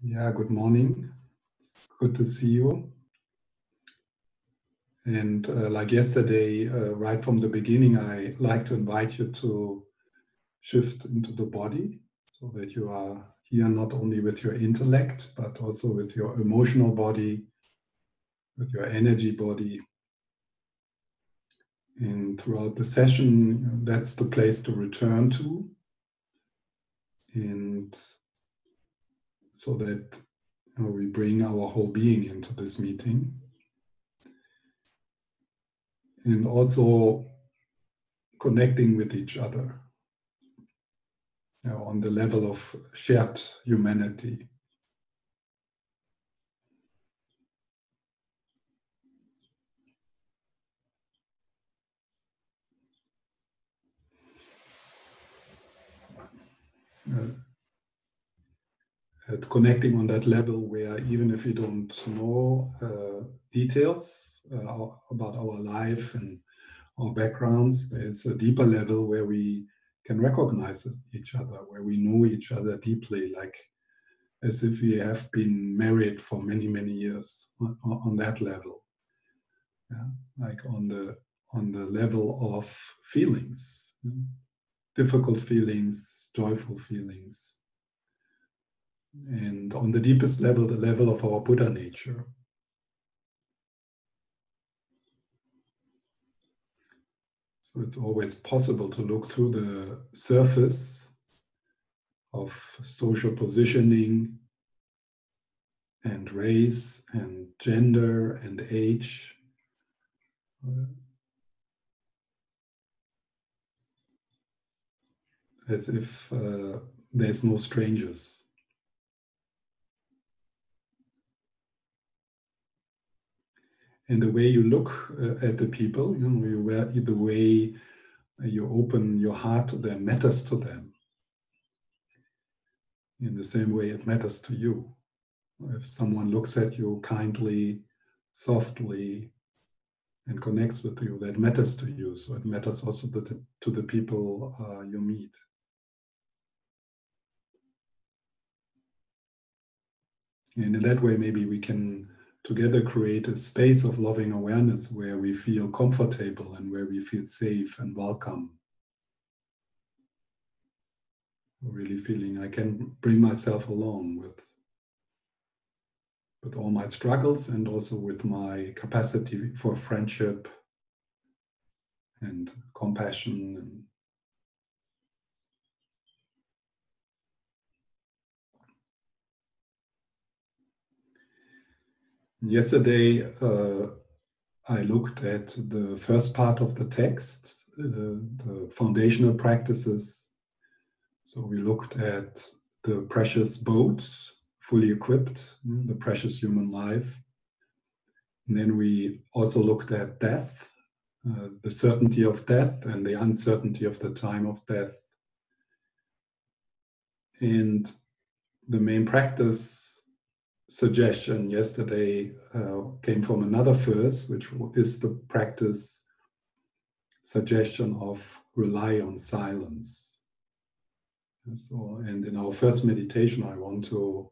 Yeah, good morning. It's good to see you. And like yesterday, right from the beginning, I like to invite you to shift into the body so that you are here not only with your intellect, but also with your emotional body, with your energy body. And throughout the session, that's the place to return to. And so that we bring our whole being into this meeting. And also connecting with each other, on the level of shared humanity. At connecting on that level where even if you don't know details about our life and our backgrounds, there's a deeper level where we can recognize each other, where we know each other deeply, like as if we have been married for many, many years on that level. Yeah? Like on the level of feelings, difficult feelings, joyful feelings. And on the deepest level, the level of our Buddha nature. So it's always possible to look through the surface of social positioning and race and gender and age. As if there's no strangers. And the way you look at the people, the way you open your heart to them matters to them. In the same way it matters to you. If someone looks at you kindly, softly, and connects with you, that matters to you. So it matters also to the people you meet. And in that way, maybe we can together create a space of loving awareness where we feel comfortable and where we feel safe and welcome. Really feeling I can bring myself along with all my struggles and also with my capacity for friendship and compassion. Yesterday, I looked at the first part of the text, the foundational practices. So we looked at the precious boat, fully equipped, the precious human life. And then we also looked at death, the certainty of death and the uncertainty of the time of death. And the main practice suggestion yesterday came from another verse, which is the practice suggestion of rely on silence. So, and in our first meditation, I want to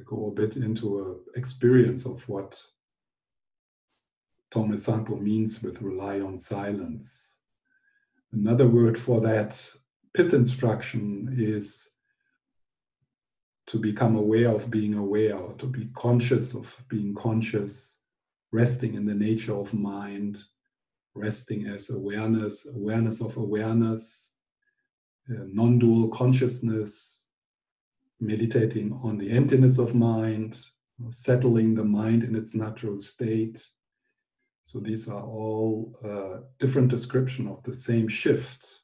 go a bit into an experience of what Tome Sampo means with rely on silence. Another word for that pith instruction is to become aware of being aware, or to be conscious of being conscious, resting in the nature of mind, resting as awareness, awareness of awareness, non-dual consciousness, meditating on the emptiness of mind, settling the mind in its natural state. So these are all different descriptions of the same shift.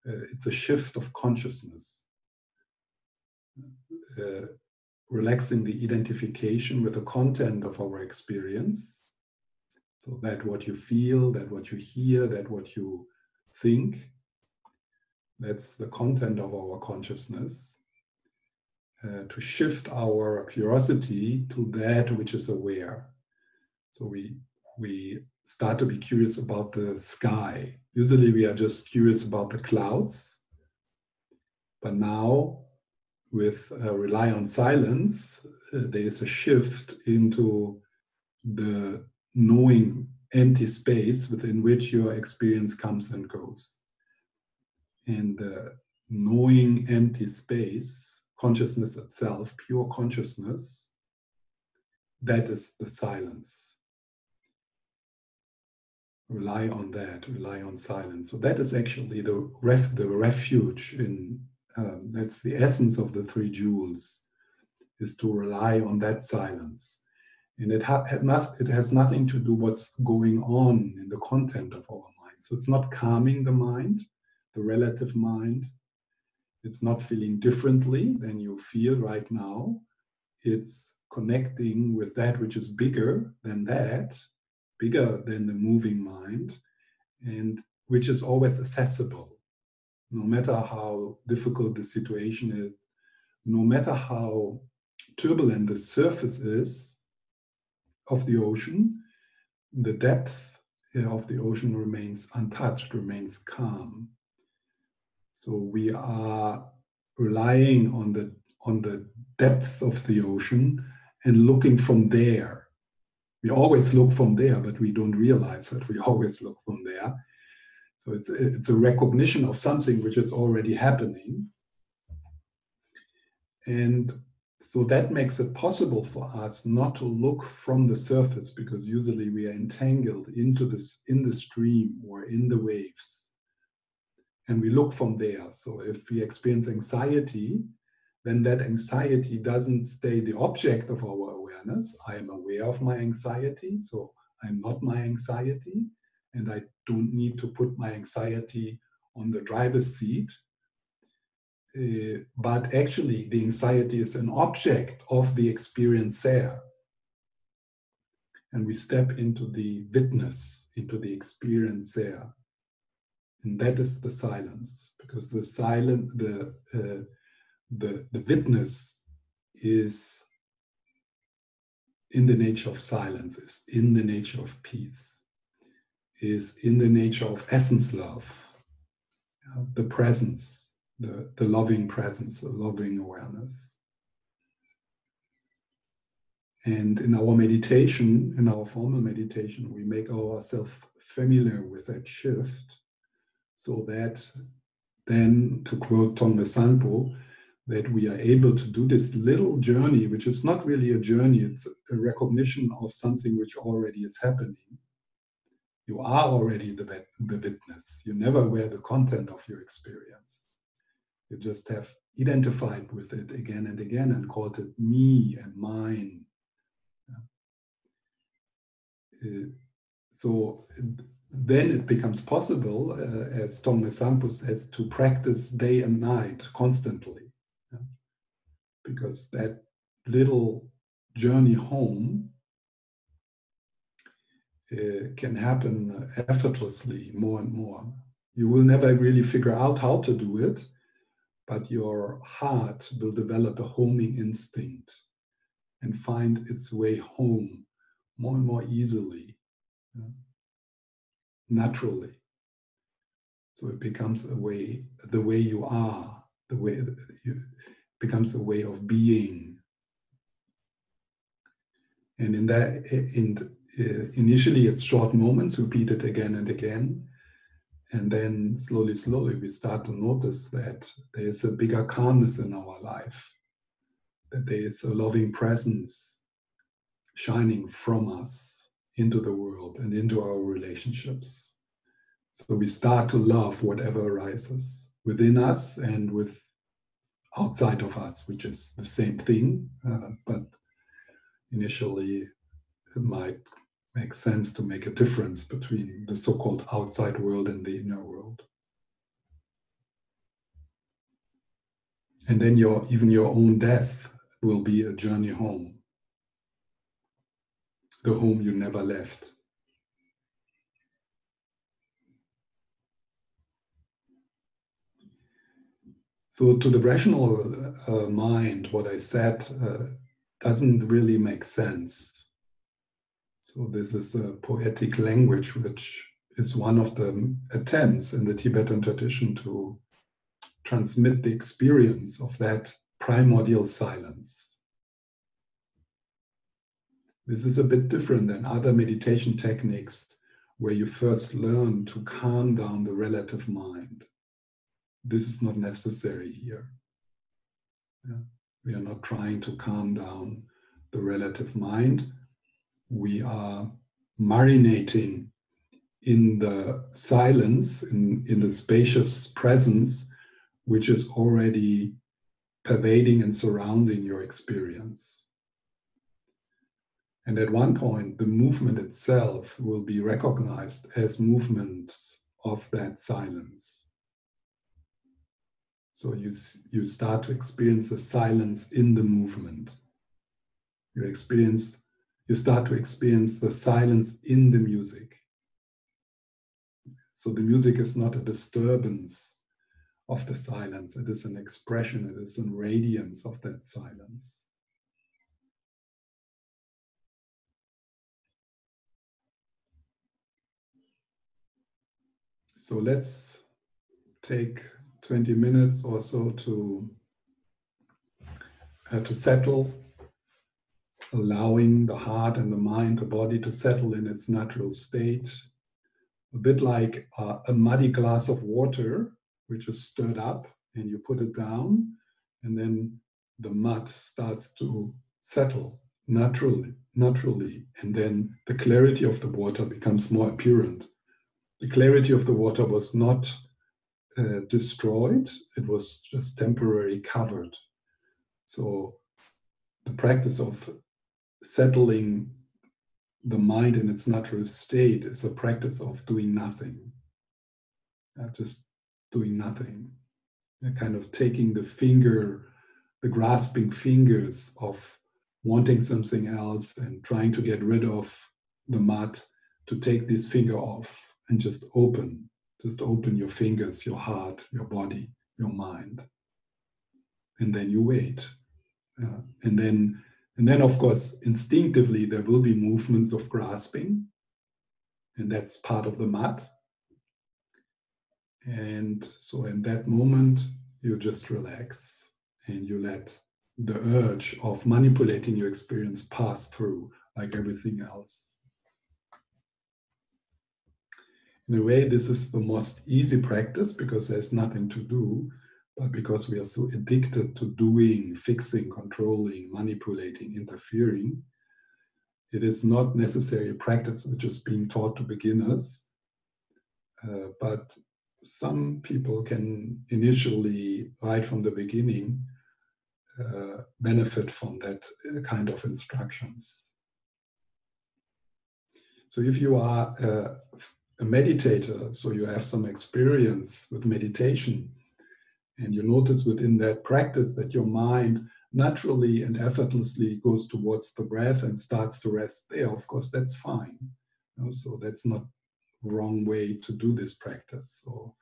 It's a shift of consciousness. Relaxing the identification with the content of our experience. So that what you feel, that what you hear, that what you think, that's the content of our consciousness. To shift our curiosity to that which is aware. So we start to be curious about the sky. Usually we are just curious about the clouds, but now with rely on silence, there is a shift into the knowing empty space within which your experience comes and goes. And the knowing empty space, consciousness itself, pure consciousness, that is the silence. Rely on that, rely on silence. So that is actually the refuge in, that's the essence of the three jewels, is to rely on that silence. And it has nothing to do what's going on in the content of our mind. So it's not calming the mind, the relative mind. It's not feeling differently than you feel right now. It's connecting with that which is bigger than that, bigger than the moving mind, and which is always accessible, no matter how difficult the situation is, no matter how turbulent the surface is of the ocean, the depth of the ocean remains untouched, remains calm. So we are relying on the depth of the ocean and looking from there. We always look from there, but we don't realize that we always look from there. So it's a recognition of something which is already happening. And so that makes it possible for us not to look from the surface, because usually we are entangled into this, in the stream or in the waves. And we look from there. So if we experience anxiety, then that anxiety doesn't stay the object of our awareness. I am aware of my anxiety, so I'm not my anxiety, and I don't need to put my anxiety on the driver's seat. But actually, the anxiety is an object of the experiencer. And we step into the witness, into the experiencer. And that is the silence, because the witness is in the nature of silence, is in the nature of peace, is in the nature of essence love, the presence, the loving presence, the loving awareness. And in our meditation, in our formal meditation, we make ourselves familiar with that shift, so that then, to quote Tongme Sanpo, that we are able to do this little journey, which is not really a journey, it's a recognition of something which already is happening. You are already the witness. You never were the content of your experience. You just have identified with it again and again and called it me and mine. So then it becomes possible, as Tongme Sanpo says, to practice day and night constantly. Because that little journey home can happen effortlessly more and more. You will never really figure out how to do it, but your heart will develop a homing instinct and find its way home more and more easily, naturally. So it becomes a way, the way you are, the way it becomes a way of being. And in that, initially it's short moments, repeated again and again. And then slowly, slowly, we start to notice that there is a bigger calmness in our life, that there is a loving presence shining from us into the world and into our relationships. So we start to love whatever arises within us and with outside of us, which is the same thing, but initially it might make sense to make a difference between the so-called outside world and the inner world. And then even your own death will be a journey home, the home you never left. So to the rational mind, what I said doesn't really make sense. So this is a poetic language, which is one of the attempts in the Tibetan tradition to transmit the experience of that Primordial Silence. This is a bit different than other meditation techniques where you first learn to calm down the relative mind. This is not necessary here. Yeah. We are not trying to calm down the relative mind. We are marinating in the silence, in the spacious presence, which is already pervading and surrounding your experience. And at one point, the movement itself will be recognized as movements of that silence. So you start to experience the silence in the movement. You start to experience the silence in the music. So the music is not a disturbance of the silence. It is an expression, it is a radiance of that silence. So let's take 20 minutes or so to settle, allowing the heart and the mind, the body to settle in its natural state. A bit like a muddy glass of water, which is stirred up and you put it down, and then the mud starts to settle naturally, and then the clarity of the water becomes more apparent. The clarity of the water was not destroyed, it was just temporarily covered. So the practice of settling the mind in its natural state is a practice of doing nothing. Just doing nothing. Kind of taking the grasping fingers of wanting something else and trying to get rid of the mud, to take this finger off and just open your fingers, your heart, your body, your mind. And then you wait. And then, of course, instinctively, there will be movements of grasping, and that's part of the mud. And so in that moment, you just relax and you let the urge of manipulating your experience pass through like everything else. In a way, this is the most easy practice because there's nothing to do, but because we are so addicted to doing, fixing, controlling, manipulating, interfering, it is not necessarily a practice which is being taught to beginners, but some people can initially, right from the beginning, benefit from that kind of instructions. So if you are a meditator, so you have some experience with meditation, and you notice within that practice that your mind naturally and effortlessly goes towards the breath and starts to rest there, of course, that's fine. So that's not the wrong way to do this practice. So,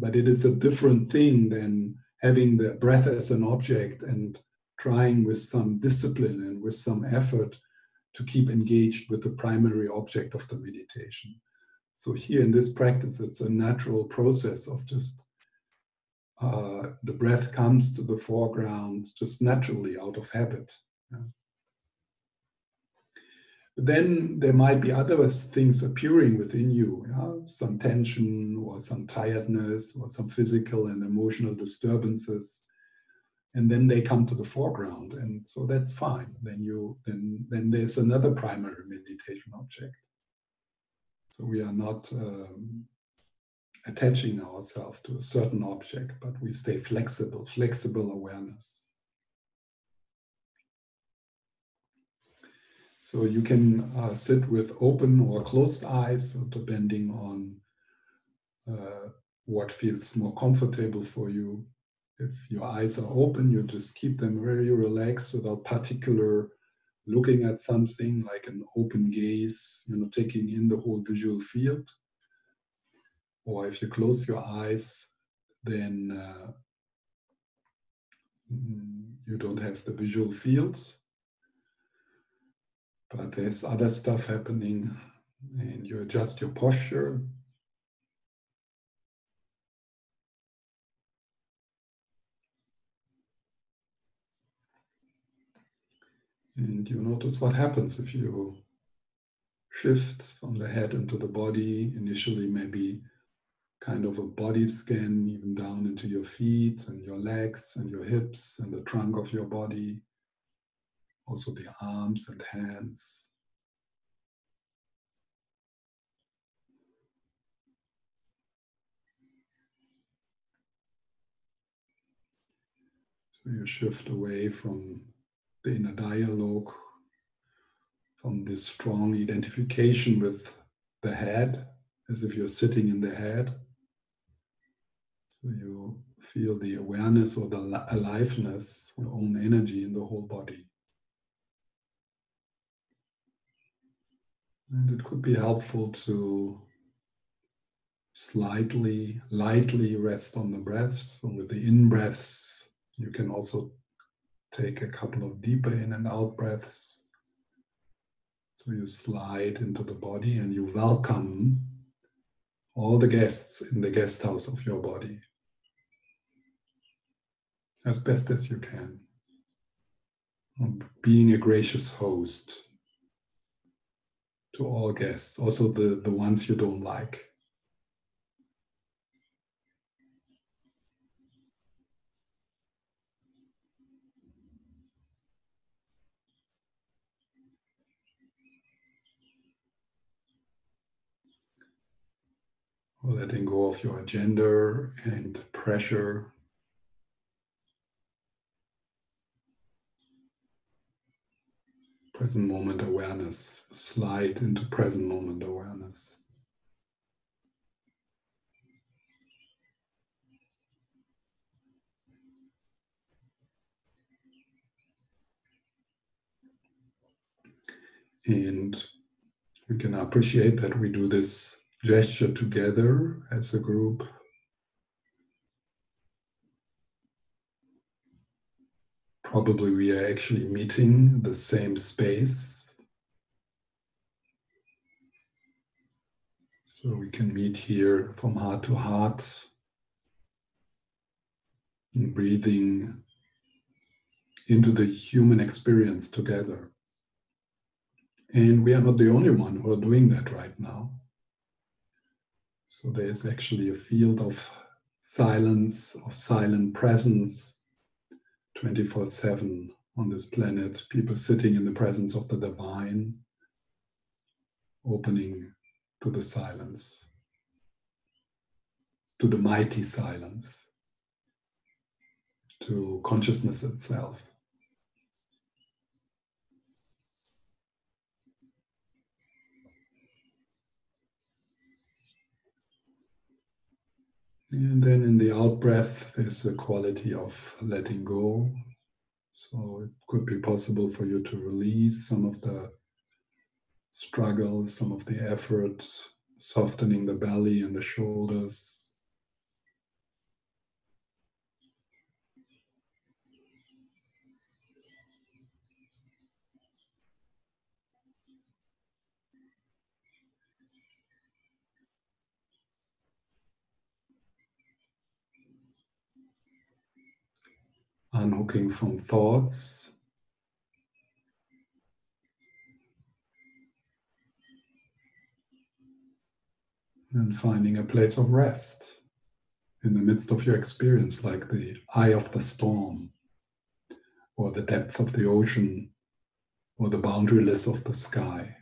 but it is a different thing than having the breath as an object and trying with some discipline and with some effort to keep engaged with the primary object of the meditation. So here in this practice, it's a natural process of just the breath comes to the foreground just naturally out of habit. Yeah. But then there might be other things appearing within you, some tension or some tiredness or some physical and emotional disturbances, and then they come to the foreground, and so that's fine. Then there's another primary meditation object. So we are not attaching ourselves to a certain object, but we stay flexible awareness. So you can sit with open or closed eyes, so depending on what feels more comfortable for you. If your eyes are open, you just keep them very relaxed without particular looking at something, like an open gaze, taking in the whole visual field. Or if you close your eyes, then you don't have the visual fields. But there's other stuff happening, and you adjust your posture. And you notice what happens if you shift from the head into the body. Initially, maybe kind of a body scan, even down into your feet and your legs and your hips and the trunk of your body, also the arms and hands. So you shift away from the inner dialogue, from this strong identification with the head, as if you're sitting in the head. So you feel the awareness or the aliveness, your own energy in the whole body. And it could be helpful to lightly rest on the breaths. So with the in-breaths, you can also take a couple of deeper in and out breaths. So you slide into the body and you welcome all the guests in the guest house of your body as best as you can. And being a gracious host to all guests, also the ones you don't like. Or letting go of your agenda and pressure. Present moment awareness. Slide into present moment awareness. And we can appreciate that we do this gesture together as a group. Probably we are actually meeting the same space. So we can meet here from heart to heart, and breathing into the human experience together. And we are not the only one who are doing that right now. So there is actually a field of silence, of silent presence, 24/7 on this planet. People sitting in the presence of the divine, opening to the silence, to the mighty silence, to consciousness itself. And then in the out breath, there's a quality of letting go. So it could be possible for you to release some of the struggle, some of the effort, softening the belly and the shoulders. Unhooking from thoughts. And finding a place of rest in the midst of your experience, like the eye of the storm, or the depth of the ocean, or the boundaryless of the sky.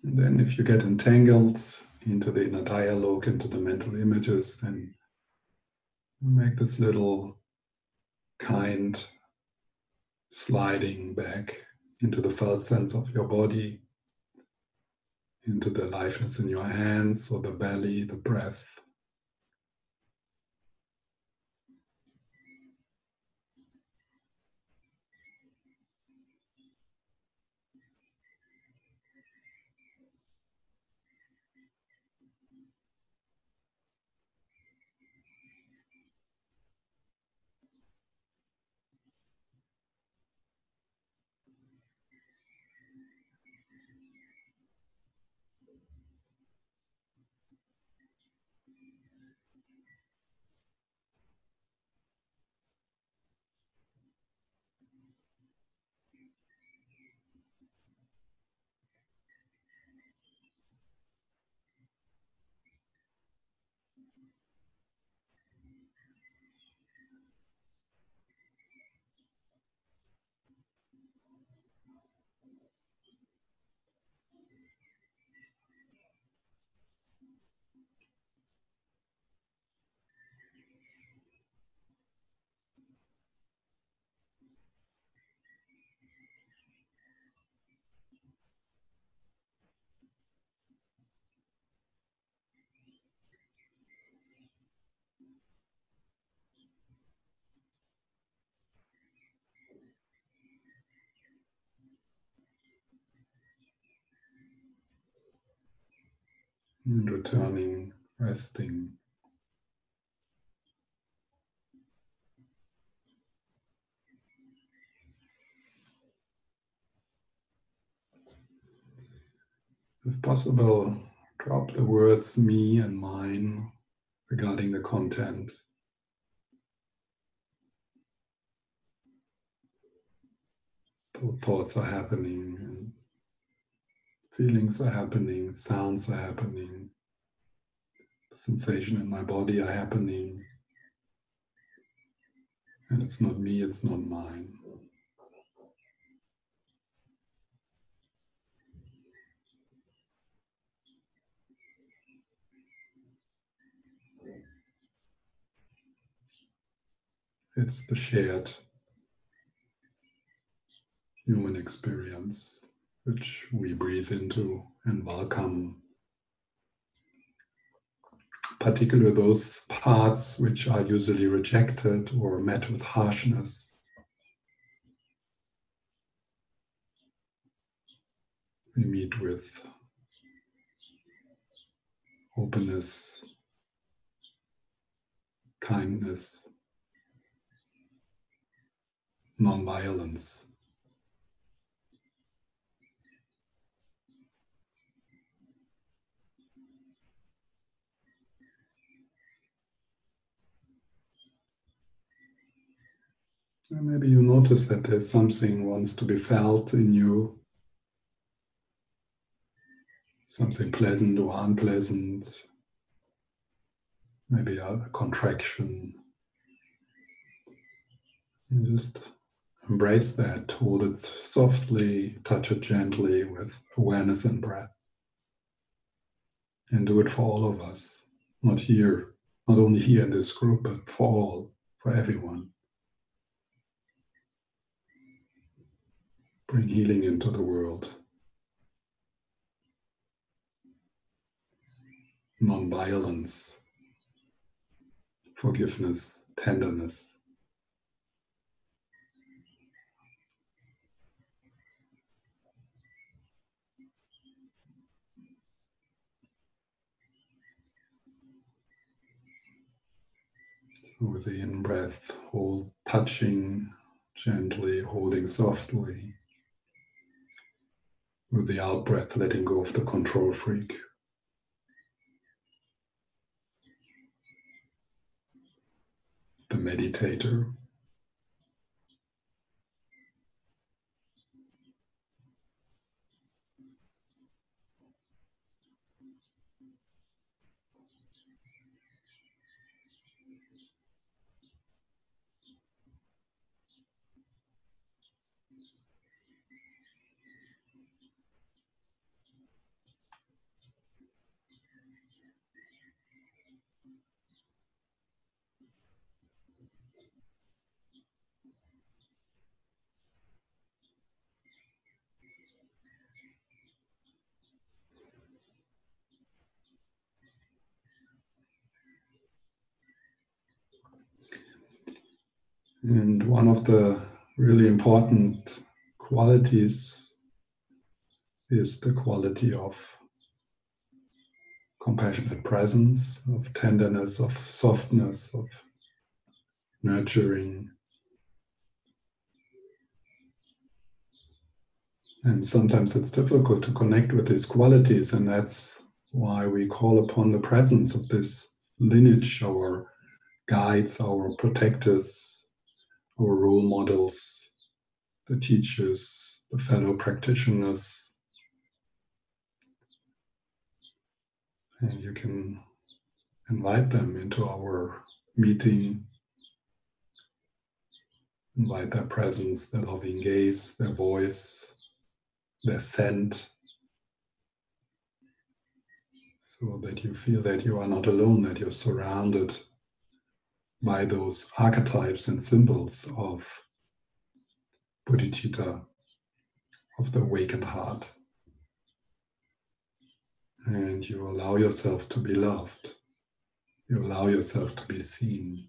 And then if you get entangled into the inner dialogue, into the mental images, then make this little kind sliding back into the felt sense of your body. into the aliveness in your hands or the belly, the breath. And returning, resting. If possible, drop the words me and mine regarding the content. Thoughts are happening, and feelings are happening, sounds are happening, the sensation in my body are happening. And it's not me, it's not mine. It's the shared human experience which we breathe into and welcome, particularly those parts which are usually rejected or met with harshness. We meet with openness, kindness, non-violence. And maybe you notice that there's something wants to be felt in you, something pleasant or unpleasant, maybe a contraction. And just embrace that, hold it softly, touch it gently with awareness and breath. And do it for all of us, not here, not only here in this group, but for all, for everyone. Bring healing into the world. Non-violence, forgiveness, tenderness. So with the in-breath, hold, touching gently, holding softly. With the out-breath, letting go of the control freak. The meditator. And one of the really important qualities is the quality of compassionate presence, of tenderness, of softness, of nurturing. And sometimes it's difficult to connect with these qualities, and that's why we call upon the presence of this lineage, our guides, our protectors, our role models, the teachers, the fellow practitioners. And you can invite them into our meeting, invite their presence, their loving gaze, their voice, their scent, so that you feel that you are not alone, that you're surrounded by those archetypes and symbols of bodhicitta, of the awakened heart. And you allow yourself to be loved. You allow yourself to be seen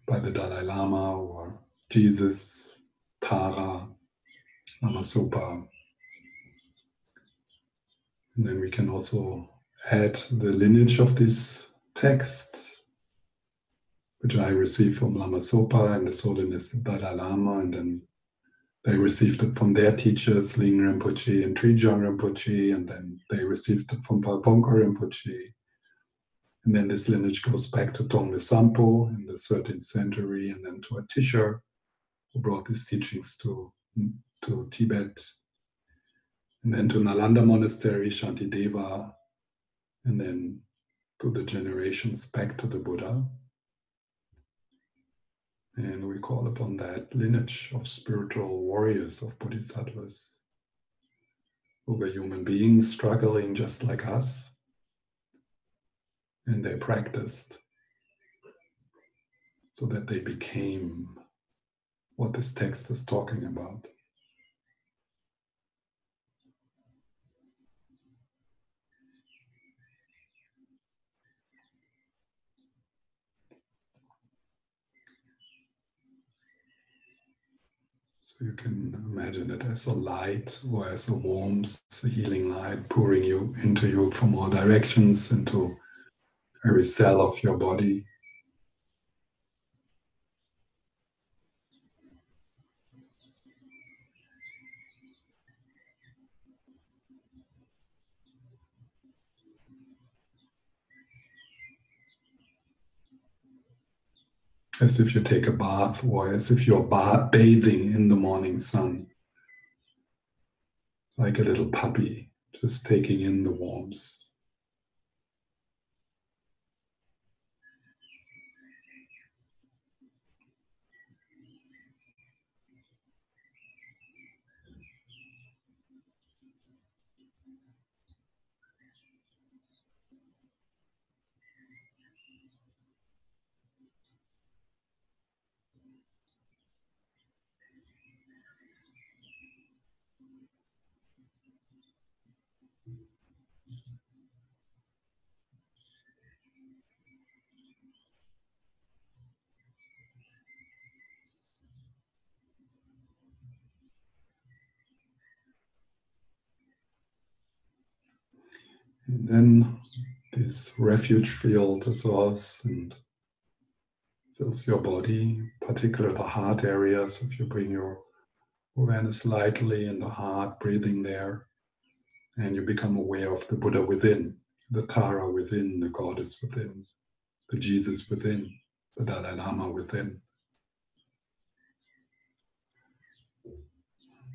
by the Dalai Lama or Jesus, Tara, Lama Zopa. And then we can also add the lineage of this text, which I received from Lama Zopa and His Holiness Dalai Lama, and then they received it from their teachers, Ling Rinpoche and Trijang Rinpoche, and then they received it from Palpongka Rinpoche. And then this lineage goes back to Tongme Sampo in the 13th century, and then to a teacher who brought these teachings to Tibet, and then to Nalanda Monastery, Shantideva, and then to the generations back to the Buddha. And we call upon that lineage of spiritual warriors, of bodhisattvas, who were human beings struggling just like us, and they practiced so that they became what this text is talking about. So you can imagine it as a light or as a warmth, a healing light pouring into you from all directions, into every cell of your body. As if you take a bath, or as if you're bathing in the morning sun, like a little puppy, just taking in the warmth. And then this refuge field dissolves and fills your body, particularly the heart areas. If you bring your awareness lightly in the heart, breathing there, and you become aware of the Buddha within, the Tara within, the Goddess within, the Jesus within, the Dalai Lama within.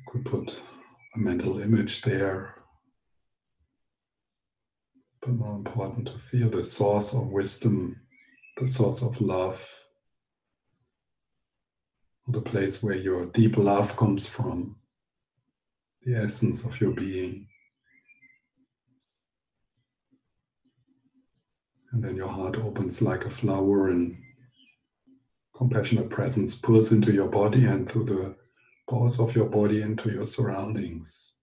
Could put a mental image there, but more important to feel the source of wisdom, the source of love, the place where your deep love comes from, the essence of your being. And then your heart opens like a flower, and compassionate presence pulls into your body and through the pores of your body into your surroundings.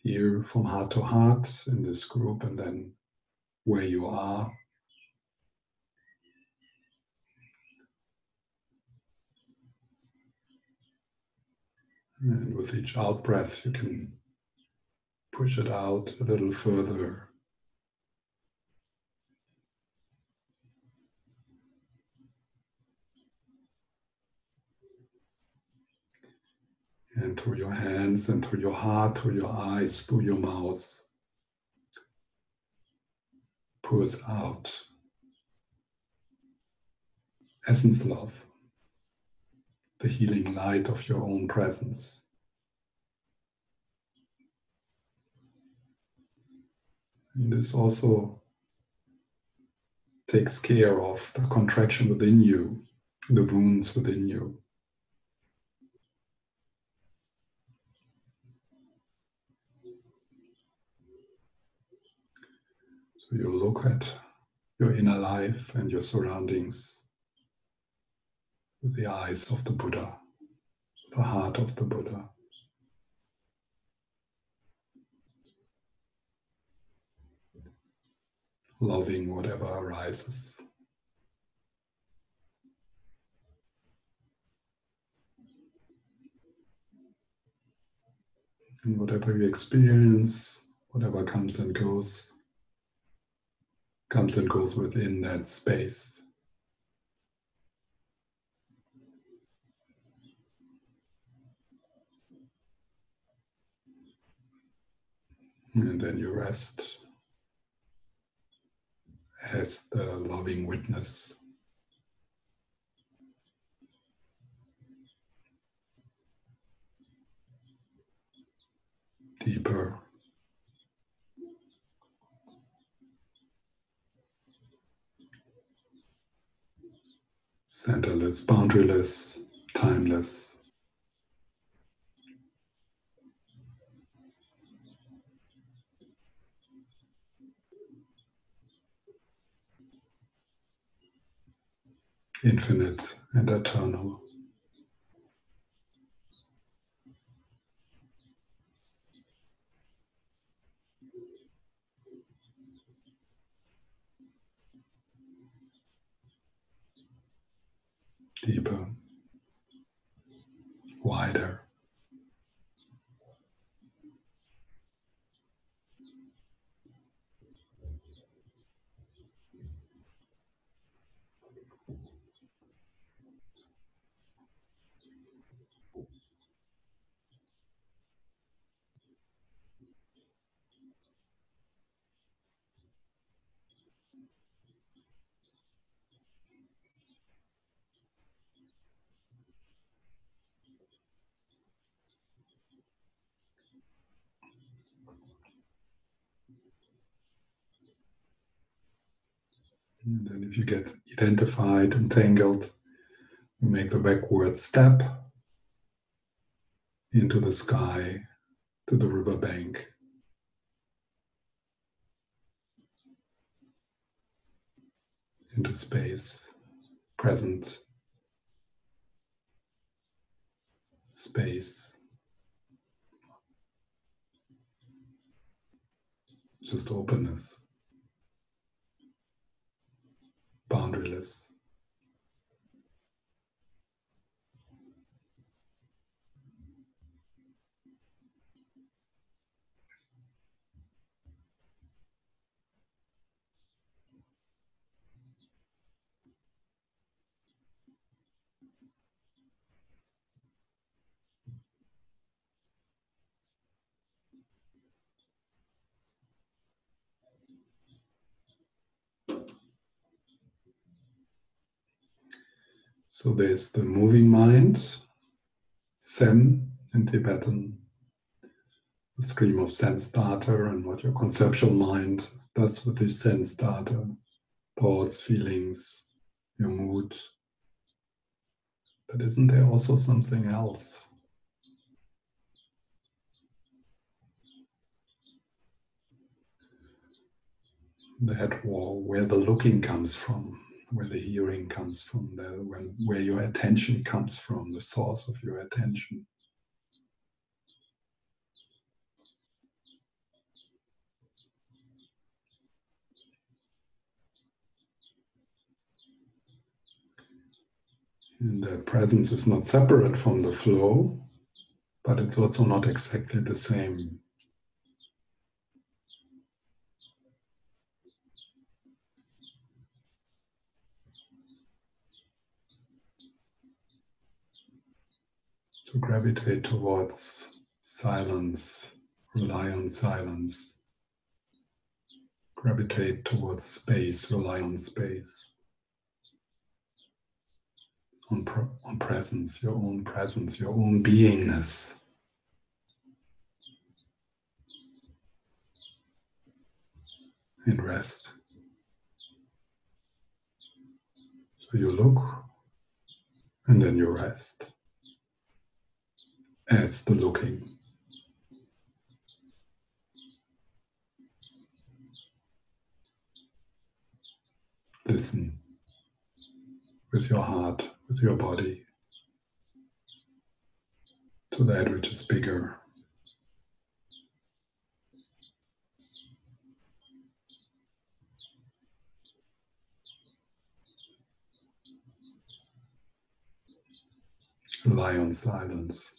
Here from heart to heart in this group, and then where you are, And with each out breath, you can push it out a little further. And through your hands and through your heart, through your eyes, through your mouth, pours out essence love, the healing light of your own presence. And this also takes care of the contraction within you, the wounds within you. So you look at your inner life and your surroundings with the eyes of the Buddha, the heart of the Buddha. Loving whatever arises. And whatever you experience, whatever comes and goes within that space. And then you rest as the loving witness. Deeper. Centerless, boundaryless, timeless. Infinite and eternal. Deeper, wider. And then if you get identified, entangled, you make the backward step into the sky, to the riverbank. Into space, present space, just openness, boundaryless. So there's the moving mind, Sen in Tibetan, the stream of sense data, and what your conceptual mind does with this sense data, thoughts, feelings, your mood. But isn't there also something else? That where the looking comes from, where the hearing comes from, where your attention comes from, the source of your attention. And the presence is not separate from the flow, but it's also not exactly the same. To gravitate towards silence, rely on silence. Gravitate towards space, rely on space. On presence, your own beingness. And rest. So you look and then you rest. As the looking. Listen with your heart, with your body, to that which is bigger. Rely on silence.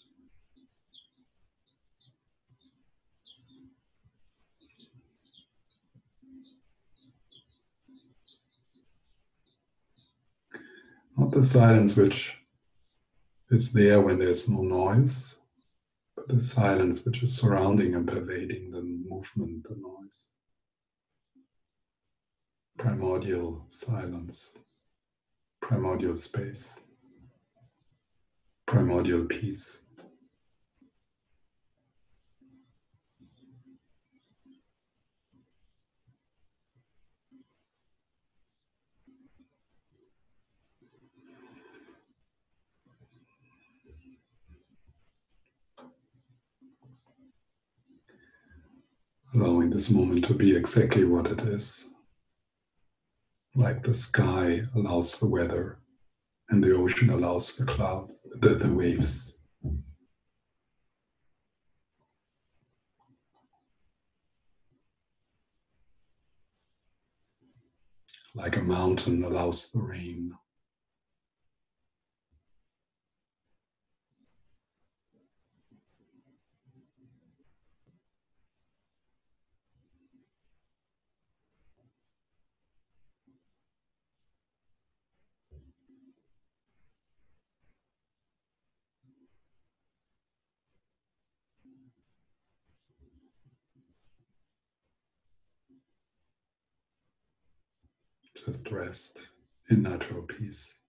Not the silence which is there when there's no noise, but the silence which is surrounding and pervading the movement, the noise. Primordial silence, primordial space, primordial peace. Allowing this moment to be exactly what it is. Like the sky allows the weather and the ocean allows the clouds, the waves. Like a mountain allows the rain. Just rest in natural peace.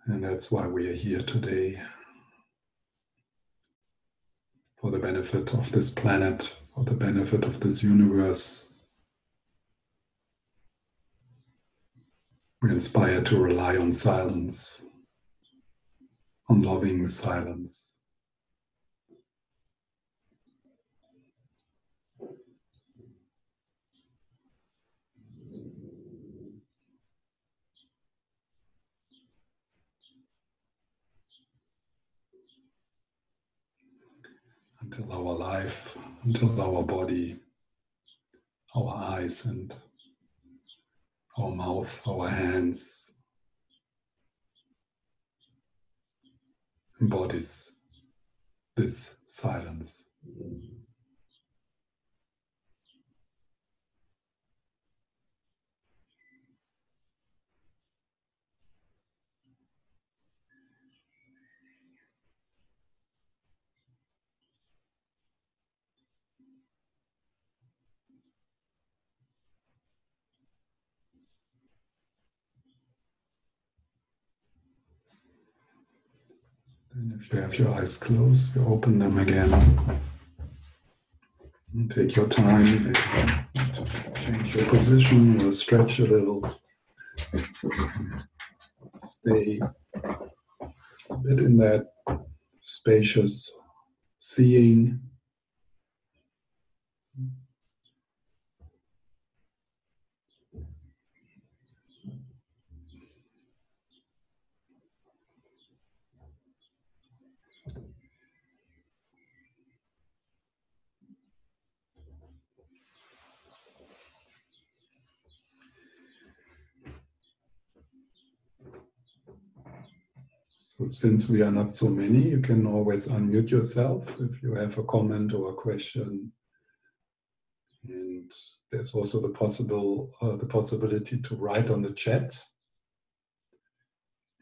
And that's why we are here today. For the benefit of this planet, for the benefit of this universe. We're inspired to rely on silence, on loving silence. Until our life, until our body, our eyes and our mouth, our hands embodies this silence. And if you have your eyes closed, you open them again. And take your time to change your position or stretch a little. Stay a bit in that spacious seeing. So since we are not so many, you can always unmute yourself if you have a comment or a question. And there's also the possibility to write on the chat.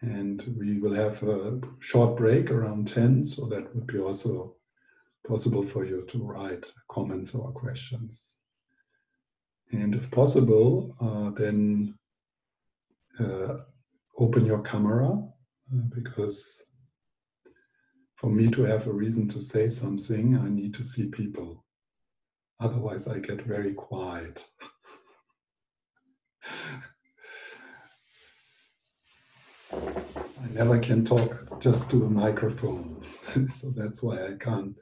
And we will have a short break around 10, so that would be also possible for you to write comments or questions. And if possible, then open your camera, because for me to have a reason to say something, I need to see people. Otherwise, I get very quiet. I never can talk just to a microphone. So that's why I can't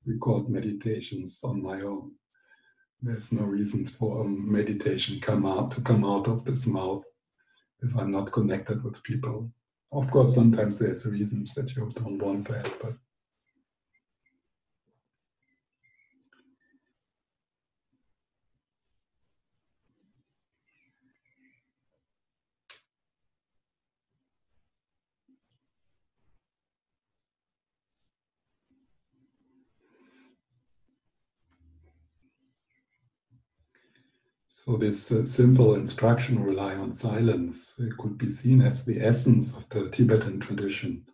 record meditations on my own. There's no reasons for a meditation to come out of this mouth if I'm not connected with people. Of course, sometimes there's reasons that you don't want that, but so this simple instruction, rely on silence, it could be seen as the essence of the Tibetan tradition.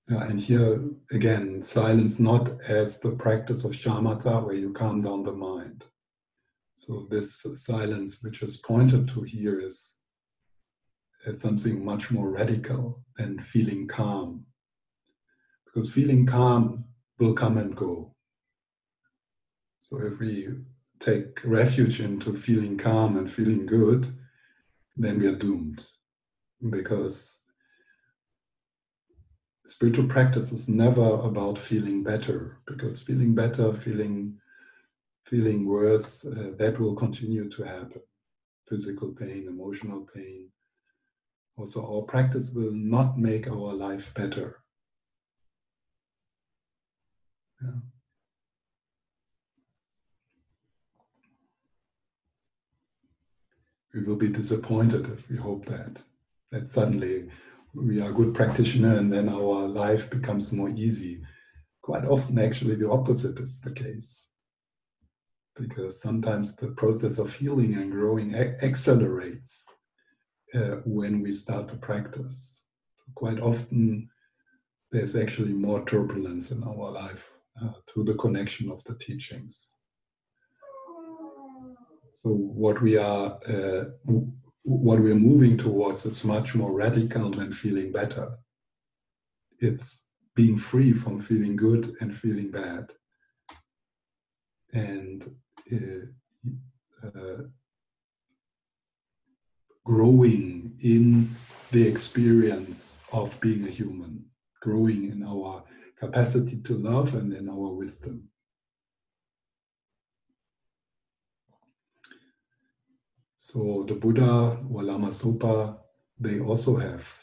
And here, again, silence not as the practice of shamatha, where you calm down the mind. So this silence, which is pointed to here, is something much more radical than feeling calm. Because feeling calm will come and go. So if we take refuge into feeling calm and feeling good, then we are doomed. Because spiritual practice is never about feeling better, because feeling better, feeling worse, that will continue to happen. Physical pain, emotional pain. Also, our practice will not make our life better. Yeah. We will be disappointed if we hope that suddenly we are a good practitioner and then our life becomes more easy. Quite often, actually, the opposite is the case. Because sometimes the process of healing and growing accelerates when we start to practice. So quite often, there's actually more turbulence in our life to the connection of the teachings. So what we are moving towards is much more radical than feeling better. It's being free from feeling good and feeling bad, and growing in the experience of being a human, growing in our capacity to love and in our wisdom. So the Buddha or Lama Zopa, they also have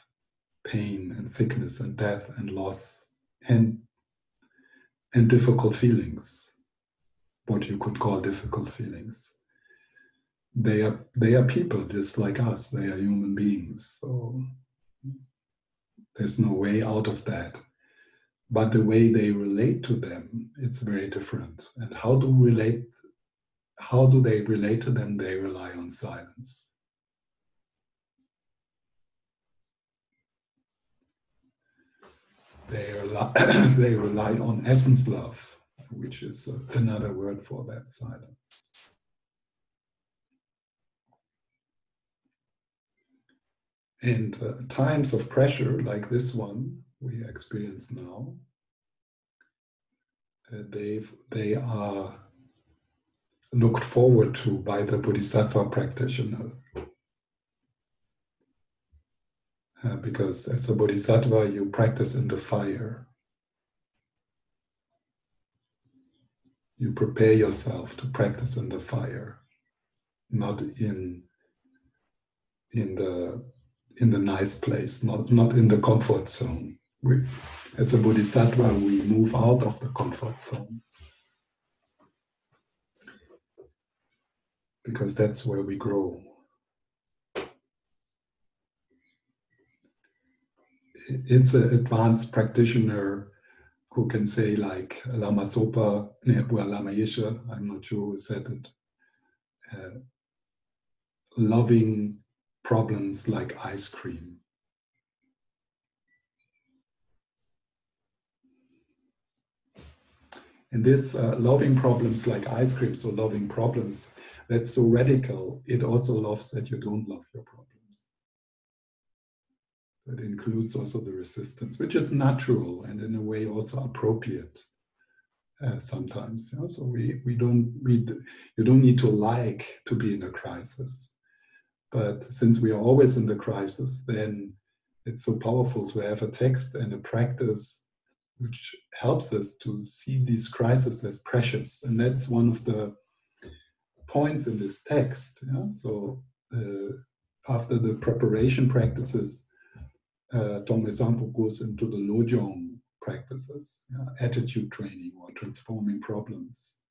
pain and sickness and death and loss and difficult feelings, what you could call difficult feelings. They are people just like us. They are human beings. So there's no way out of that. But the way they relate to them, it's very different. And how do they relate to them? They rely on silence. They rely on essence love, which is another word for that silence. And times of pressure like this one we experience now, they are looked forward to by the Bodhisattva practitioner. Because as a Bodhisattva, you practice in the fire. You prepare yourself to practice in the fire, not in the nice place, not in the comfort zone. As a Bodhisattva, we move out of the comfort zone, because that's where we grow. it's an advanced practitioner who can say, like Lama Sopa, or Lama Yeshe, I'm not sure who said it, loving problems like ice cream. And this loving problems like ice cream, so loving problems, that's so radical. It also loves that you don't love your problems. That includes also the resistance, which is natural and in a way also appropriate sometimes. You know? So you don't need to like to be in a crisis. But since we are always in the crisis, then it's so powerful to have a text and a practice which helps us to see these crises as precious. And that's one of the points in this text. Yeah? So after the preparation practices, Tongme Sampo goes into the Lojong practices, attitude training or transforming problems.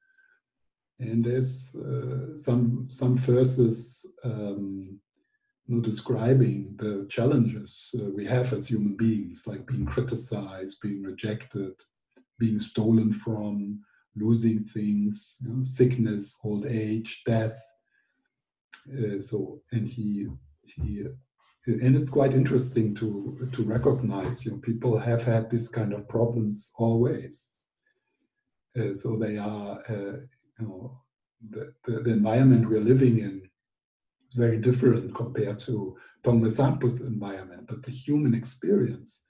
And there's some verses describing the challenges we have as human beings, like being criticized, being rejected, being stolen from, losing things, sickness, old age, death. And it's quite interesting to recognize, people have had this kind of problems always. So they are, the environment we're living in is very different compared to Tongme Sampo's environment, but the human experience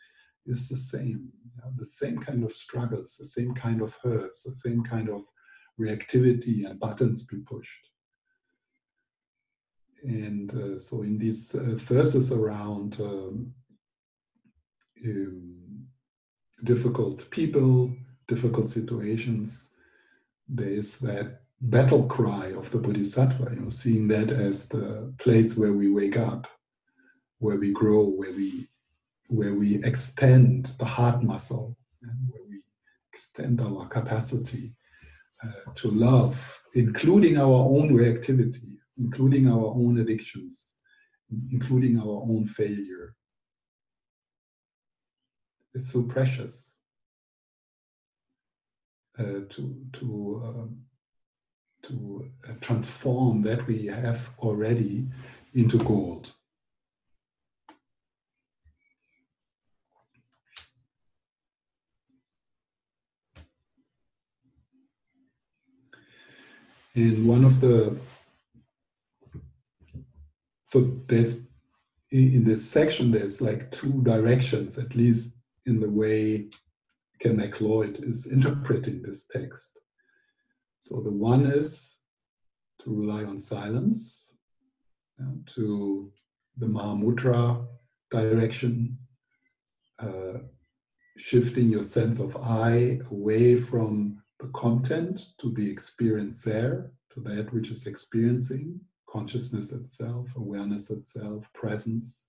is the same. The same kind of struggles, the same kind of hurts, the same kind of reactivity and buttons be pushed. And so in these verses around difficult people, difficult situations, there is that battle cry of the Bodhisattva, seeing that as the place where we wake up, where we grow, where we extend the heart muscle, and where we extend our capacity to love, including our own reactivity, including our own addictions, including our own failure. It's so precious to transform that we have already into gold. There's in this section, there's like two directions, at least in the way Ken MacLeod is interpreting this text. So the one is to rely on silence, to the Mahamudra direction, shifting your sense of I away from the content to the experiencer, to that which is experiencing, consciousness itself, awareness itself, presence,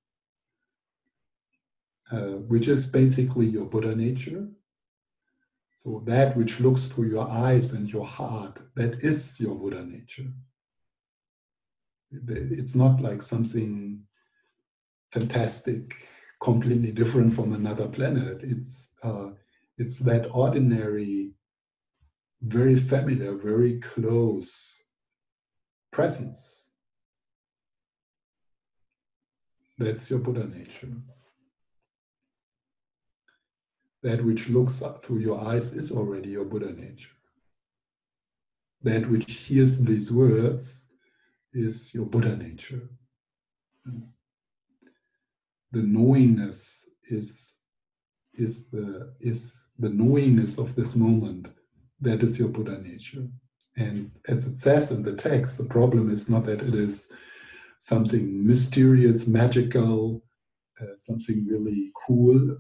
which is basically your Buddha nature. So that which looks through your eyes and your heart, that is your Buddha nature. It's not like something fantastic, completely different from another planet. It's that ordinary, very familiar, very close presence. That's your Buddha nature. That which looks up through your eyes is already your Buddha nature. That which hears these words is your Buddha nature. The knowingness is the knowingness of this moment. That is your Buddha nature. And as it says in the text, the problem is not that it is something mysterious, magical, something really cool.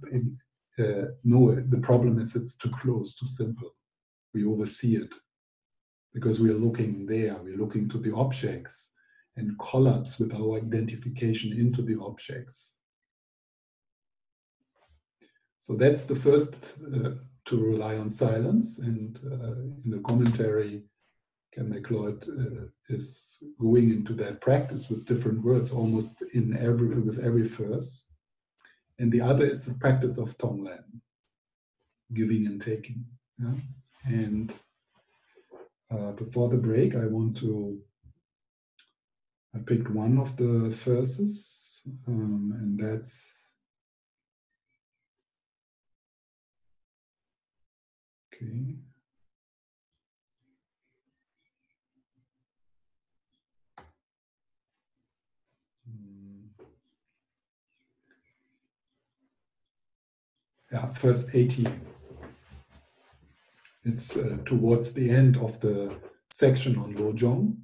No, the problem is it's too close, too simple. We oversee it because we are looking there, we're looking to the objects and collapse with our identification into the objects. So that's the first, to rely on silence. And in the commentary, Ken MacLeod is going into that practice with different words, almost with every verse. And the other is the practice of Tonglen, giving and taking. Yeah? And before the break, I picked one of the verses, and that's, okay. Yeah, verse 18. It's towards the end of the section on Lojong.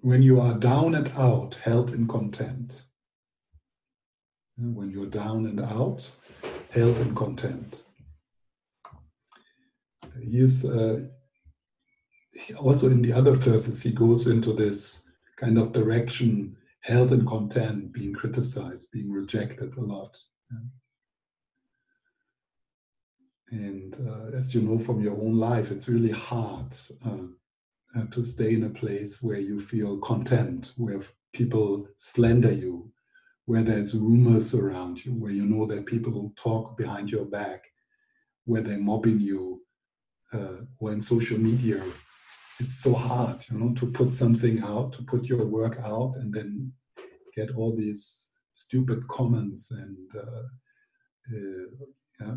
When you are down and out, held in content. When you're down and out, held in content. He's also in the other verses, he goes into this kind of direction, held in content, being criticized, being rejected a lot. And as you know from your own life, it's really hard to stay in a place where you feel content, where people slander you, where there's rumors around you, where you know that people talk behind your back, where they're mobbing you, or in social media. It's so hard, to put something out, to put your work out, and then get all these stupid comments. And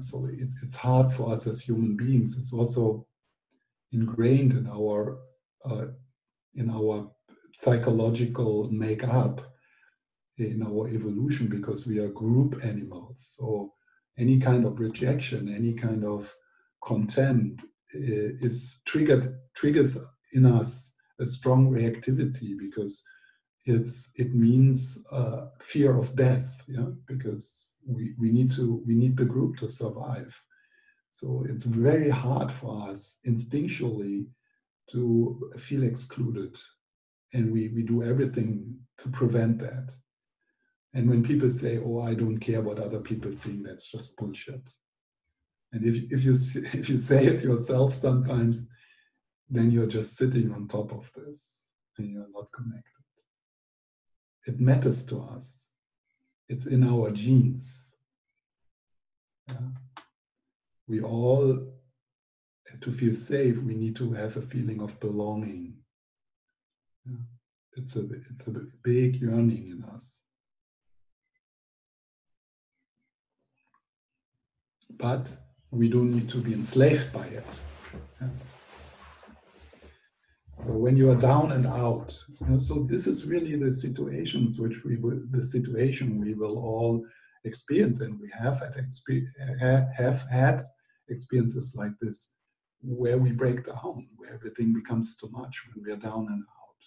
so it's hard for us as human beings. It's also ingrained in our psychological makeup, in our evolution, because we are group animals. So any kind of rejection, any kind of contempt triggers in us a strong reactivity, because it means fear of death, because we need the group to survive. So it's very hard for us instinctually to feel excluded, and we do everything to prevent that. And when people say, "Oh, I don't care what other people think," that's just bullshit. And if you say it yourself sometimes, then you're just sitting on top of this and you're not connected. It matters to us. It's in our genes. Yeah. We all, to feel safe, we need to have a feeling of belonging. Yeah. It's a big yearning in us. But we don't need to be enslaved by it. Yeah. So when you are down and out, so this is really the situations the situation we will all experience, and we have had experiences like this, where we break down, where everything becomes too much, when we are down and out.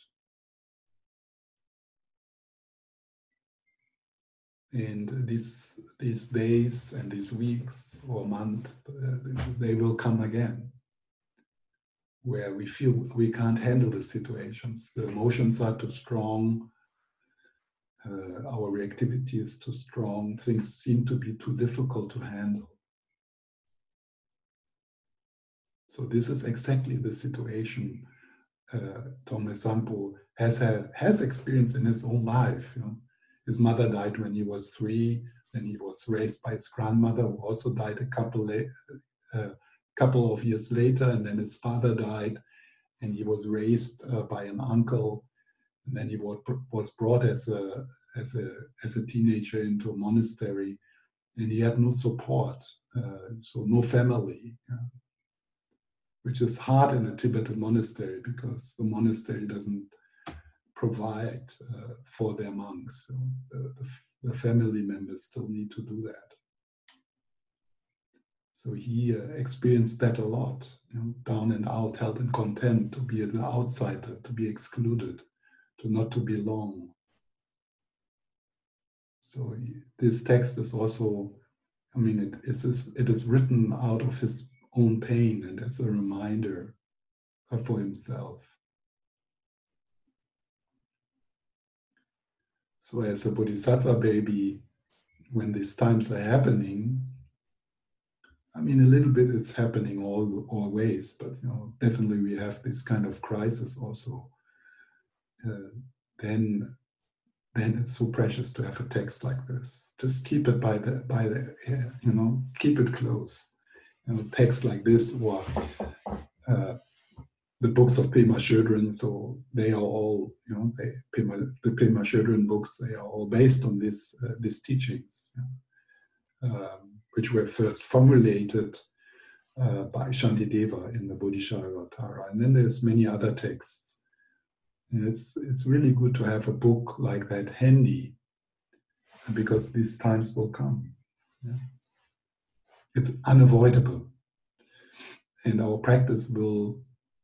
And these days and these weeks or months, they will come again, where we feel we can't handle the situations. The emotions are too strong. Our reactivity is too strong. Things seem to be too difficult to handle. So this is exactly the situation Tome Sampo has experienced in his own life. His mother died when he was 3. Then he was raised by his grandmother, who also died a couple of years later. And then his father died, and he was raised by an uncle. And then he was brought as a teenager into a monastery, and he had no support, so no family, which is hard in a Tibetan monastery, because the monastery doesn't provide for their monks. So the family members still need to do that. So he experienced that a lot, down and out, held in content, to be the outsider, to be excluded, to not to belong. So this text is also, it is written out of his own pain and as a reminder for himself. So as a bodhisattva baby, when these times are happening, a little bit it's happening always, but definitely we have this kind of crisis also. Then then it's so precious to have a text like this. Just keep it by the keep it close. Text like this, or the books of Pema Chodron. So they are all, the Pema Chodron books. They are all based on these teachings, which were first formulated by Shantideva in the Bodhisattva. And then there's many other texts. And it's really good to have a book like that handy, because these times will come. Yeah. It's unavoidable. And our practice will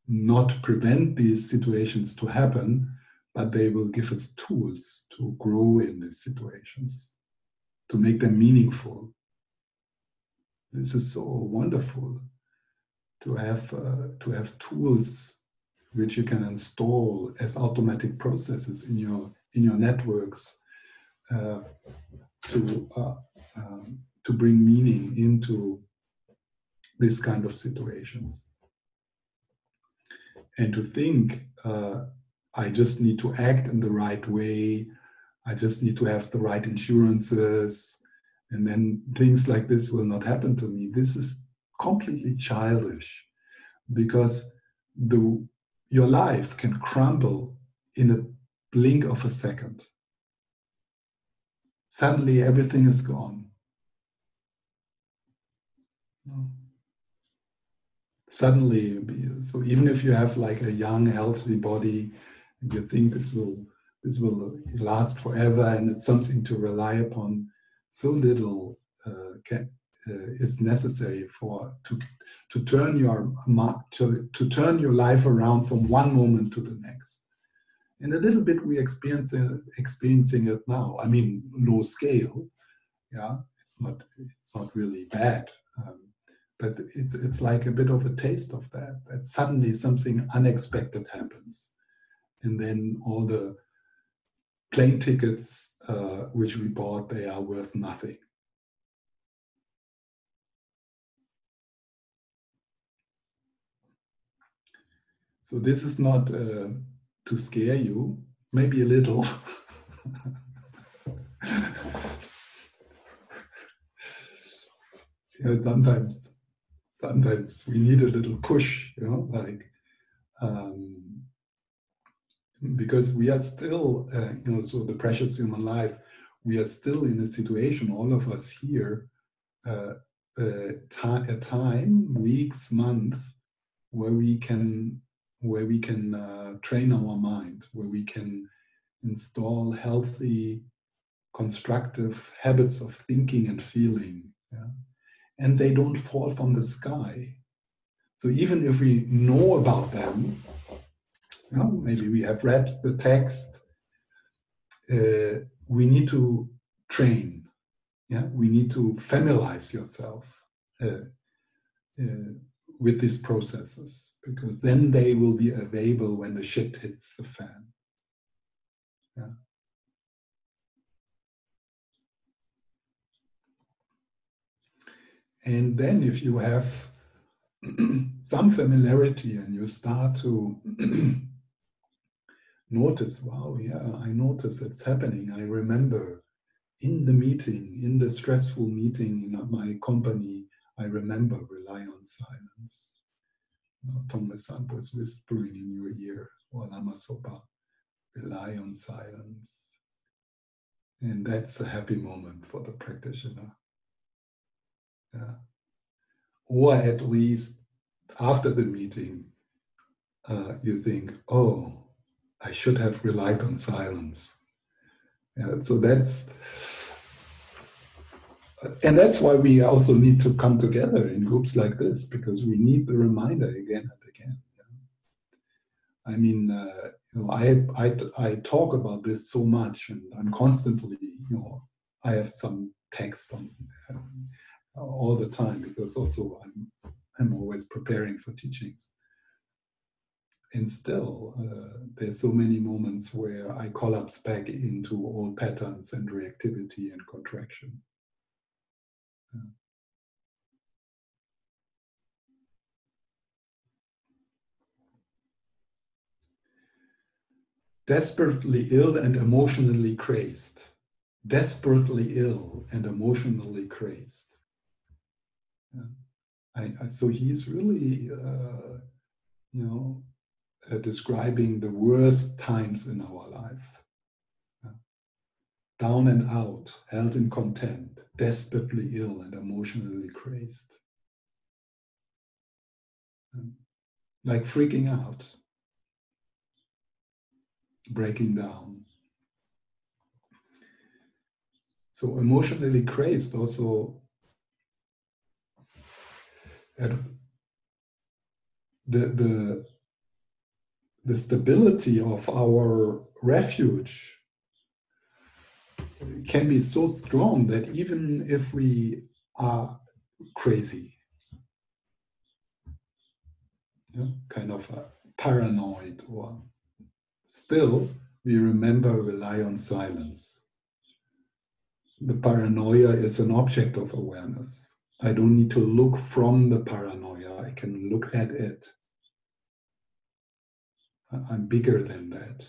not prevent these situations to happen, but they will give us tools to grow in these situations, to make them meaningful. This is so wonderful to have tools which you can install as automatic processes in your networks to bring meaning into this kind of situations. And to think, I just need to act in the right way, I just need to have the right insurances, and then things like this will not happen to me. This is completely childish, because your life can crumble in a blink of a second. Suddenly everything is gone. Suddenly, so even if you have like a young, healthy body, and you think this will last forever, and it's something to rely upon, so little is necessary to turn your life around from one moment to the next. And a little bit we experiencing it now. I mean, low scale, yeah. It's not really bad. But it's like a bit of a taste of that suddenly something unexpected happens. And then all the plane tickets which we bought, they are worth nothing. So this is not to scare you, maybe a little. Sometimes we need a little push, because we are still, so the precious human life, we are still in a situation, all of us here, a time, weeks, month, where we can train our mind, where we can install healthy, constructive habits of thinking and feeling. Yeah? And they don't fall from the sky. So even if we know about them, maybe we have read the text, we need to train. Yeah, we need to familiarize yourself with these processes, because then they will be available when the shit hits the fan. Yeah. And then if you have some familiarity and you start to notice, wow, yeah, I notice it's happening. I remember in the meeting, in the stressful meeting in my company, I remember rely on silence. Tongme Sampo is whispering in your ear, or Lama Sopa, rely on silence. And that's a happy moment for the practitioner. Yeah. Or at least after the meeting, you think, oh, I should have relied on silence. Yeah, so that's why we also need to come together in groups like this, because we need the reminder again and again. Yeah. I mean, I talk about this so much, and I'm constantly, I have some text on all the time, because also I'm always preparing for teachings. And still, there's so many moments where I collapse back into old patterns and reactivity and contraction. Yeah. desperately ill and emotionally crazed. Desperately ill and emotionally crazed. So he's really, describing the worst times in our life. Down and out, held in contempt, desperately ill and emotionally crazed. Like freaking out, breaking down. So emotionally crazed also, the stability of our refuge can be so strong that even if we are crazy, kind of paranoid, or still we rely on silence. The paranoia is an object of awareness. I don't need to look from the paranoia, I can look at it. I'm bigger than that.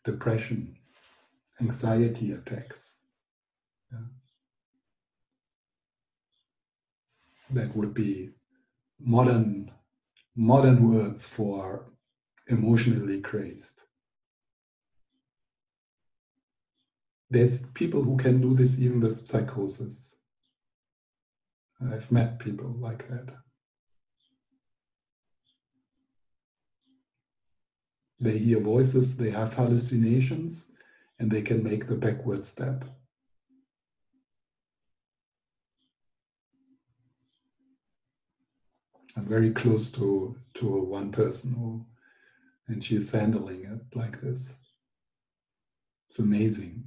Depression, anxiety attacks. That would be modern words for emotionally crazed. There's people who can do this even with psychosis. I've met people like that. They hear voices, they have hallucinations, and they can make the backward step. I'm very close to one person and she's handling it like this. It's amazing.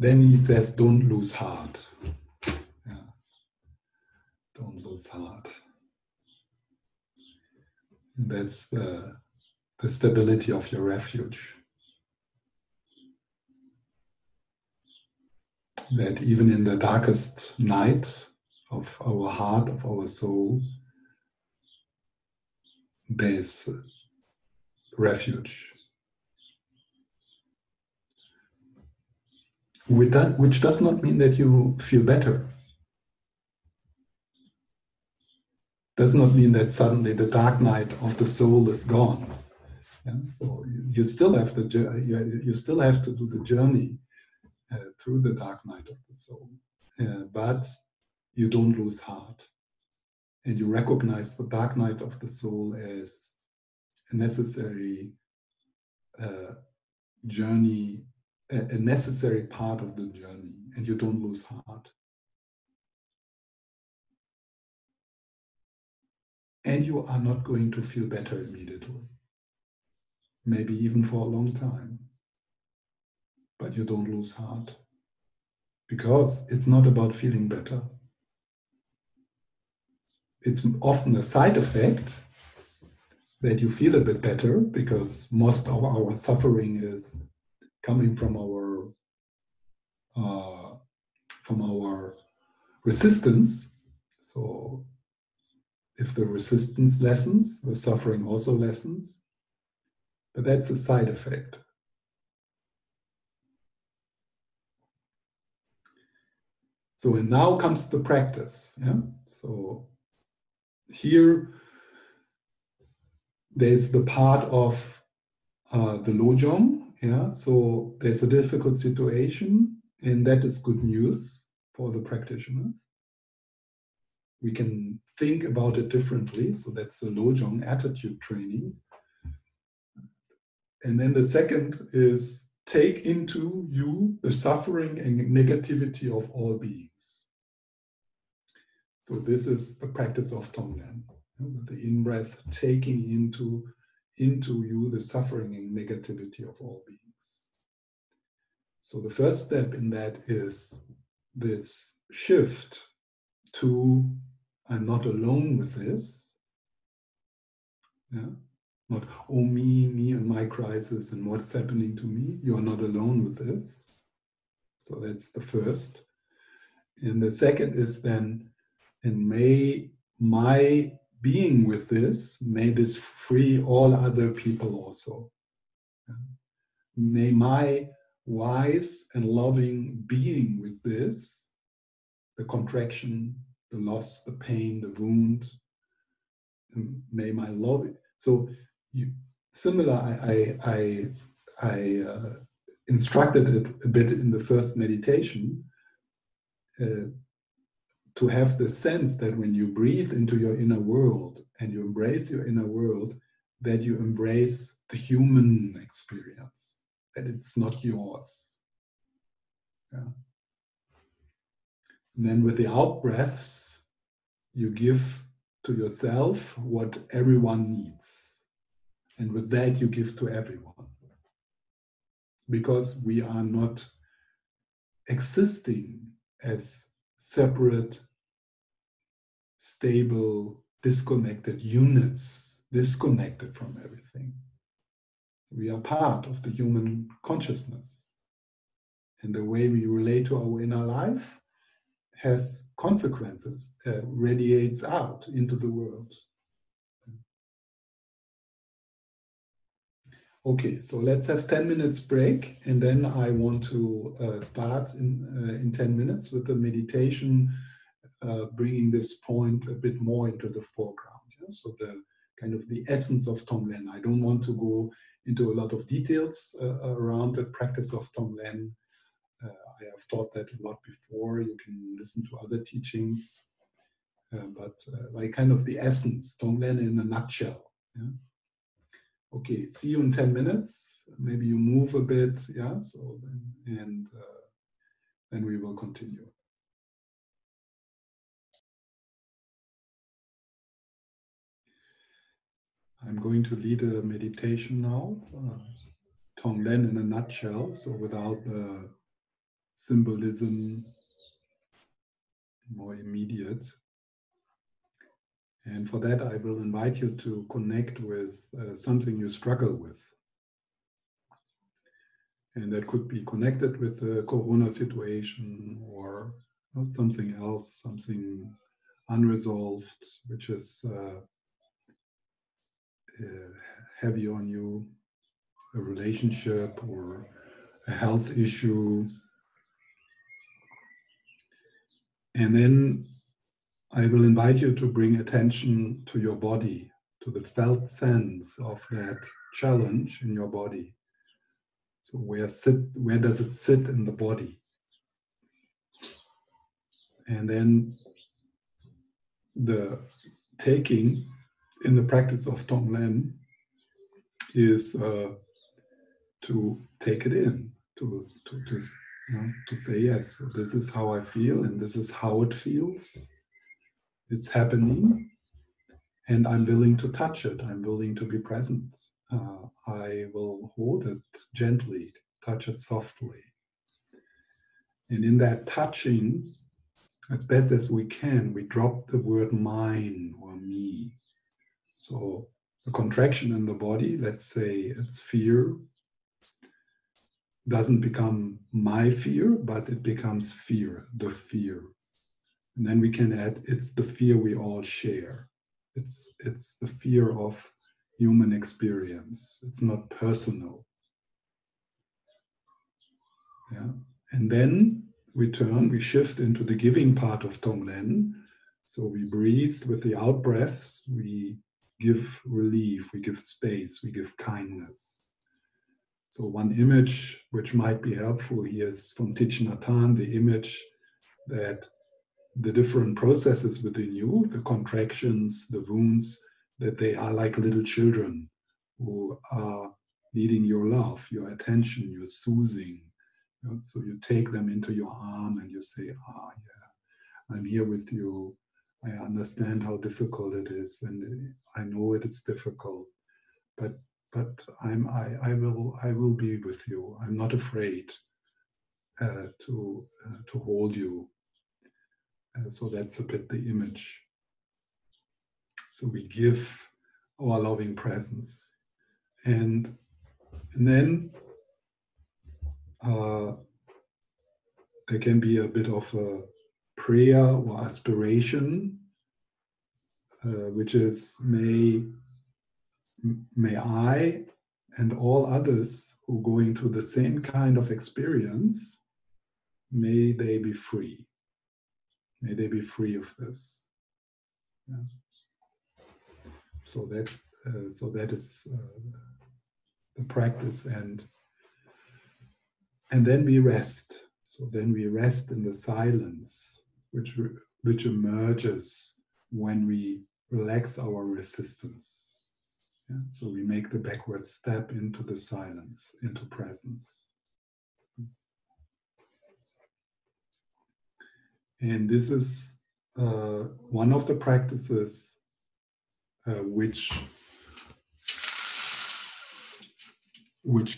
Then he says, don't lose heart. Yeah. Don't lose heart. And that's the stability of your refuge. That even in the darkest night of our heart, of our soul, there's refuge. Which does not mean that you feel better. Does not mean that suddenly the dark night of the soul is gone. Yeah? So you still have you still have to do the journey through the dark night of the soul, but you don't lose heart, and you recognize the dark night of the soul as a necessary journey, a necessary part of the journey, and you don't lose heart. And you are not going to feel better immediately. Maybe even for a long time. But you don't lose heart. Because it's not about feeling better. It's often a side effect that you feel a bit better, because most of our suffering is coming from our resistance. So if the resistance lessens, the suffering also lessens. But that's a side effect. So, and now comes the practice. Yeah? So here there's the part of the lojong. Yeah? So there's a difficult situation, and that is good news for the practitioners. We can think about it differently. So that's the lojong attitude training. And then the second is take into you the suffering and negativity of all beings. So this is the practice of Tonglen. The in-breath taking into you the suffering and negativity of all beings. So the first step in that is this shift to I'm not alone with this. Yeah? Not, oh, me and my crisis and what's happening to me. You are not alone with this. So that's the first. And the second is then, and may my being with this, may this free all other people also. May my wise and loving being with this, the contraction, the loss, the pain, the wound, may my love. So similar, I instructed it a bit in the first meditation, to have the sense that when you breathe into your inner world and you embrace your inner world, that you embrace the human experience, that it's not yours. Yeah. And then with the out breaths, you give to yourself what everyone needs. And with that, you give to everyone. Because we are not existing as separate, stable, disconnected units, disconnected from everything. We are part of the human consciousness. And the way we relate to our inner life has consequences, radiates out into the world. Okay, so let's have 10 minutes break, and then I want to start in 10 minutes with the meditation, bringing this point a bit more into the foreground. Yeah? So the kind of the essence of Tonglen. I don't want to go into a lot of details around the practice of Tonglen. I have taught that a lot before. You can listen to other teachings, but like kind of the essence, Tonglen in a nutshell. Yeah? Okay, see you in 10 minutes. Maybe you move a bit, yeah. So then we will continue. I'm going to lead a meditation now, Tonglen in a nutshell, so without the symbolism, more immediate. And for that, I will invite you to connect with something you struggle with. And that could be connected with the Corona situation or something else, something unresolved, which is heavy on you, a relationship or a health issue. And then I will invite you to bring attention to your body, to the felt sense of that challenge in your body. So where does it sit in the body? And then the taking in the practice of Tonglen is to take it in, to just to say, yes, this is how I feel and this is how it feels. It's happening and I'm willing to touch it. I'm willing to be present. I will hold it gently, touch it softly. And in that touching, as best as we can, we drop the word mine or me. So a contraction in the body, let's say it's fear, doesn't become my fear, but it becomes fear, the fear. And then we can add, it's the fear we all share. It's the fear of human experience. It's not personal. Yeah. And then we shift into the giving part of Tonglen. So we breathe with the out breaths, we give relief, we give space, we give kindness. So one image which might be helpful here is from Thich Nhat Hanh, the image that the different processes within you, the contractions, the wounds, that they are like little children who are needing your love, your attention, your soothing. So you take them into your arm and you say, yeah, I'm here with you. I understand how difficult it is, and I know it is difficult, but I will be with you. I'm not afraid to hold you. So that's a bit the image. So we give our loving presence. And then there can be a bit of a prayer or aspiration, which is may I and all others who are going through the same kind of experience, may they be free. May they be free of this. Yeah. So that is the practice, and then we rest. So then we rest in the silence, which emerges when we relax our resistance. Yeah? So we make the backward step into the silence, into presence. And this is one of the practices which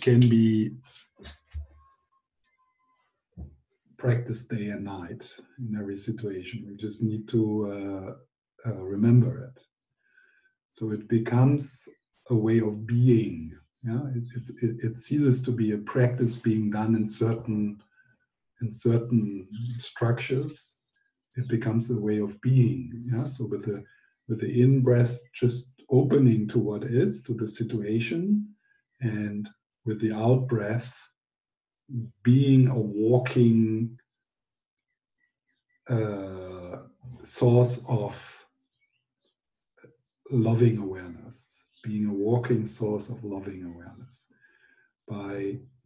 can be practiced day and night in every situation. We just need to remember it. So it becomes a way of being. Yeah, it ceases to be a practice being done in certain structures. It becomes a way of being. Yeah, so with the in breath just opening to what is, to the situation, and with the out breath being a walking source of loving awareness, being a walking source of loving awareness.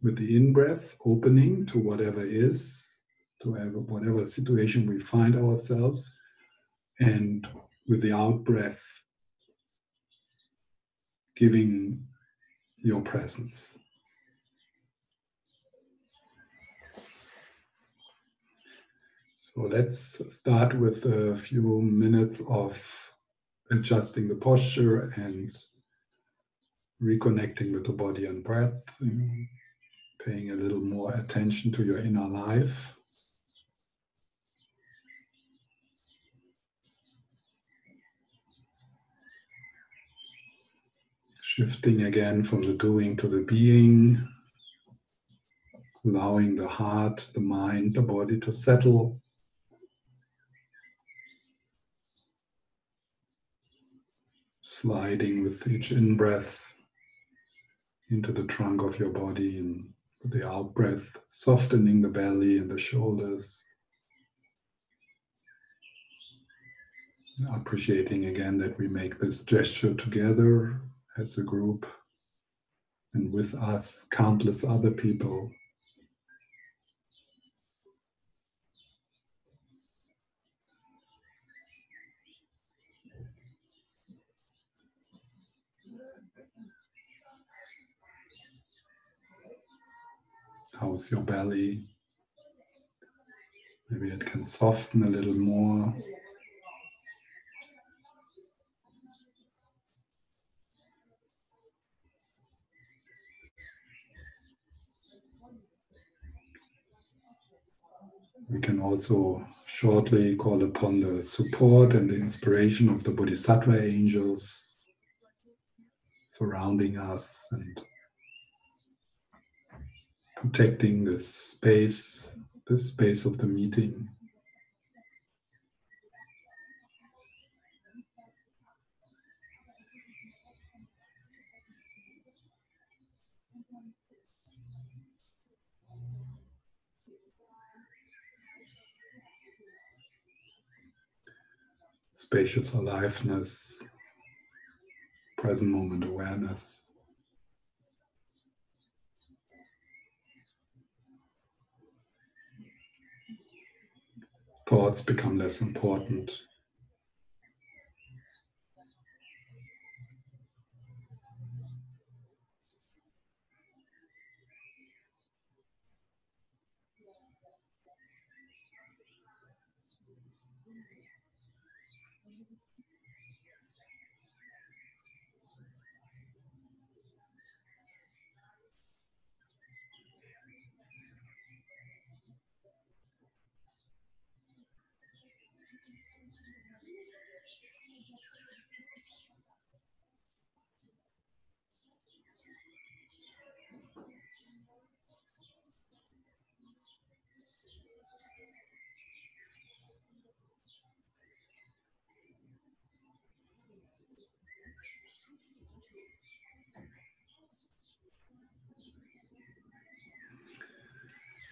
With the in-breath opening to whatever is, to whatever situation we find ourselves, and with the out-breath giving your presence. So let's start with a few minutes of adjusting the posture and reconnecting with the body and breath, and paying a little more attention to your inner life. Shifting again from the doing to the being, allowing the heart, the mind, the body to settle. Sliding with each in-breath into the trunk of your body, and with the out-breath softening the belly and the shoulders. Appreciating again that we make this gesture together as a group, and with us countless other people. How's your belly? Maybe it can soften a little more. We can also shortly call upon the support and the inspiration of the Bodhisattva angels surrounding us and protecting this space of the meeting. Spacious aliveness, present moment awareness. Thoughts become less important.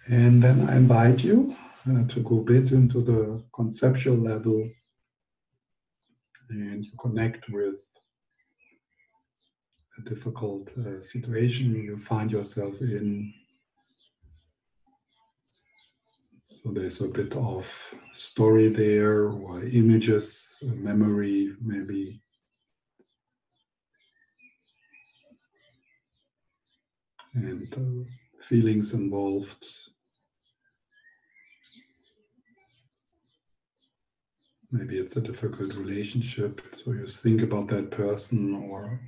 And then I invite you to go a bit into the conceptual level, and you connect with a difficult situation you find yourself in. So there's a bit of story there, or images, memory maybe. And feelings involved. Maybe it's a difficult relationship, so you think about that person or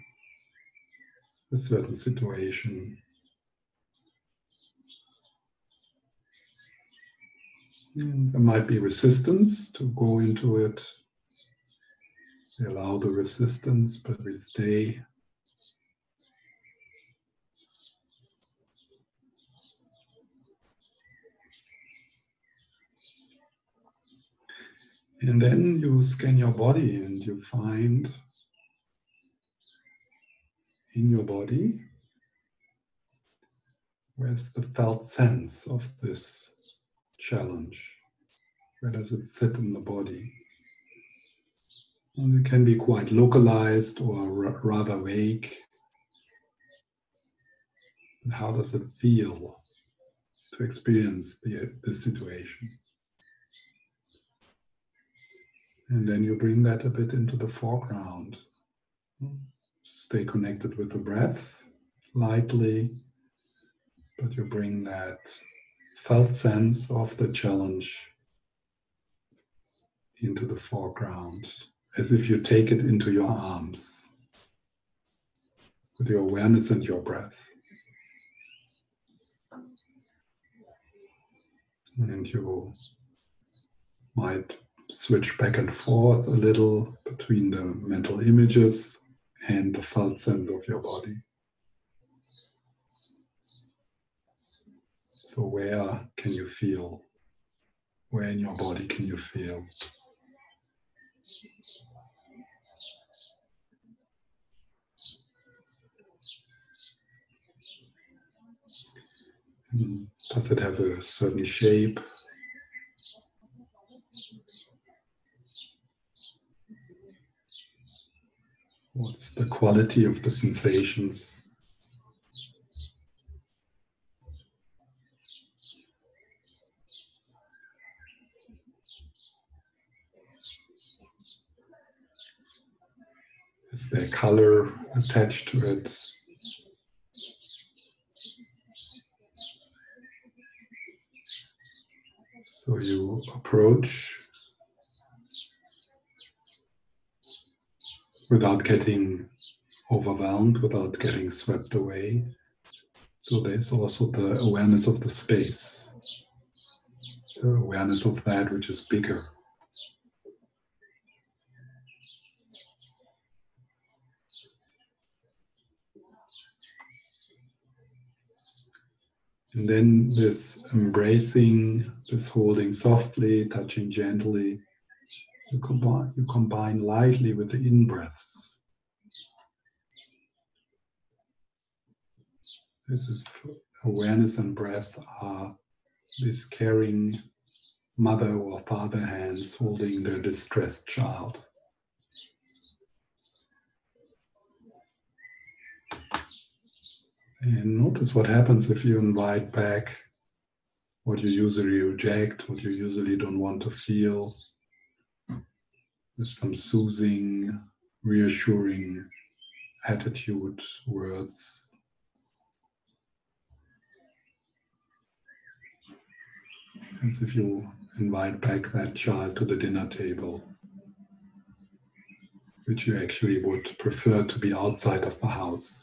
a certain situation. And there might be resistance to go into it. We allow the resistance, but we stay. And then you scan your body and you find in your body where's the felt sense of this challenge. Where does it sit in the body? And it can be quite localized or rather vague. And how does it feel to experience this situation? And then you bring that a bit into the foreground. Stay connected with the breath lightly, but you bring that felt sense of the challenge into the foreground, as if you take it into your arms with your awareness and your breath. And you might switch back and forth a little between the mental images and the felt sense of your body. So where can you feel? Where in your body can you feel? Does it have a certain shape? What's the quality of the sensations? Is there color attached to it? So you approach without getting overwhelmed, without getting swept away. So there's also the awareness of the space, the awareness of that which is bigger. And then this embracing, this holding softly, touching gently, you combine lightly with the in-breaths. As if awareness and breath are this caring mother or father hands holding their distressed child. And notice what happens if you invite back what you usually reject, what you usually don't want to feel. With some soothing, reassuring attitude, words. As if you invite back that child to the dinner table, which you actually would prefer to be outside of the house.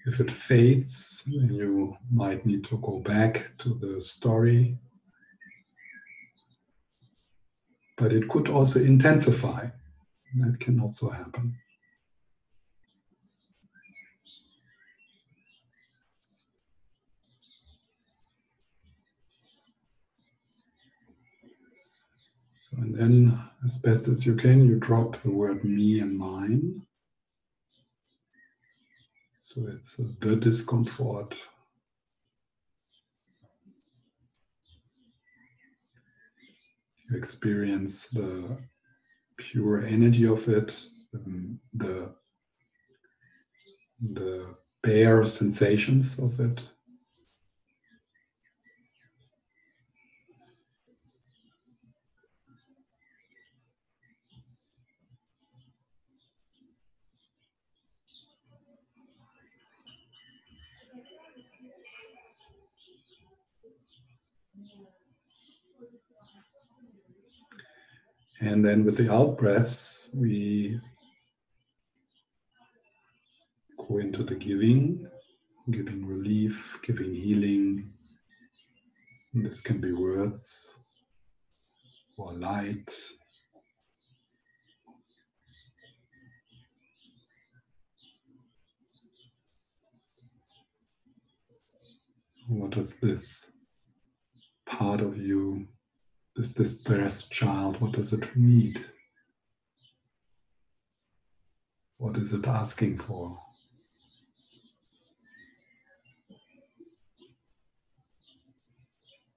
If it fades, then you might need to go back to the story. But it could also intensify. That can also happen. So, and then as best as you can, you drop the word me and mine. So it's the discomfort. You experience the pure energy of it, the bare sensations of it. And then with the out breaths, we go into the giving relief, giving healing. And this can be words or light. What does this part of you, this distressed child, what does it need? What is it asking for?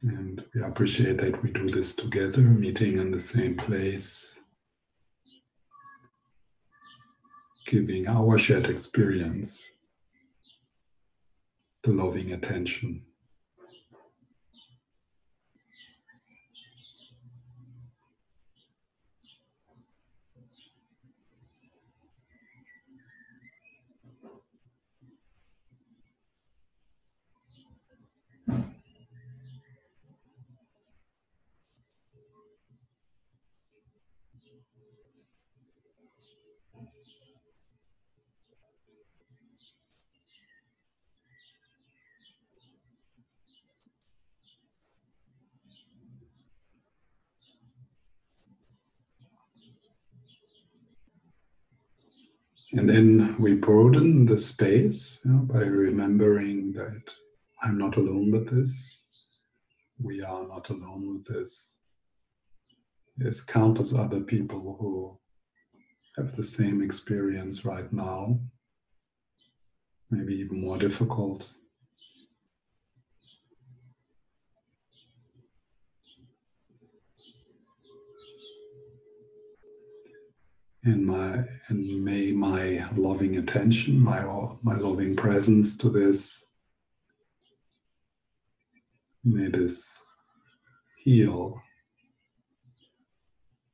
And we appreciate that we do this together, meeting in the same place, giving our shared experience the loving attention. And then we broaden the space by remembering that I'm not alone with this. We are not alone with this. There's countless other people who have the same experience right now, maybe even more difficult. And may my loving attention, my loving presence to this, may this heal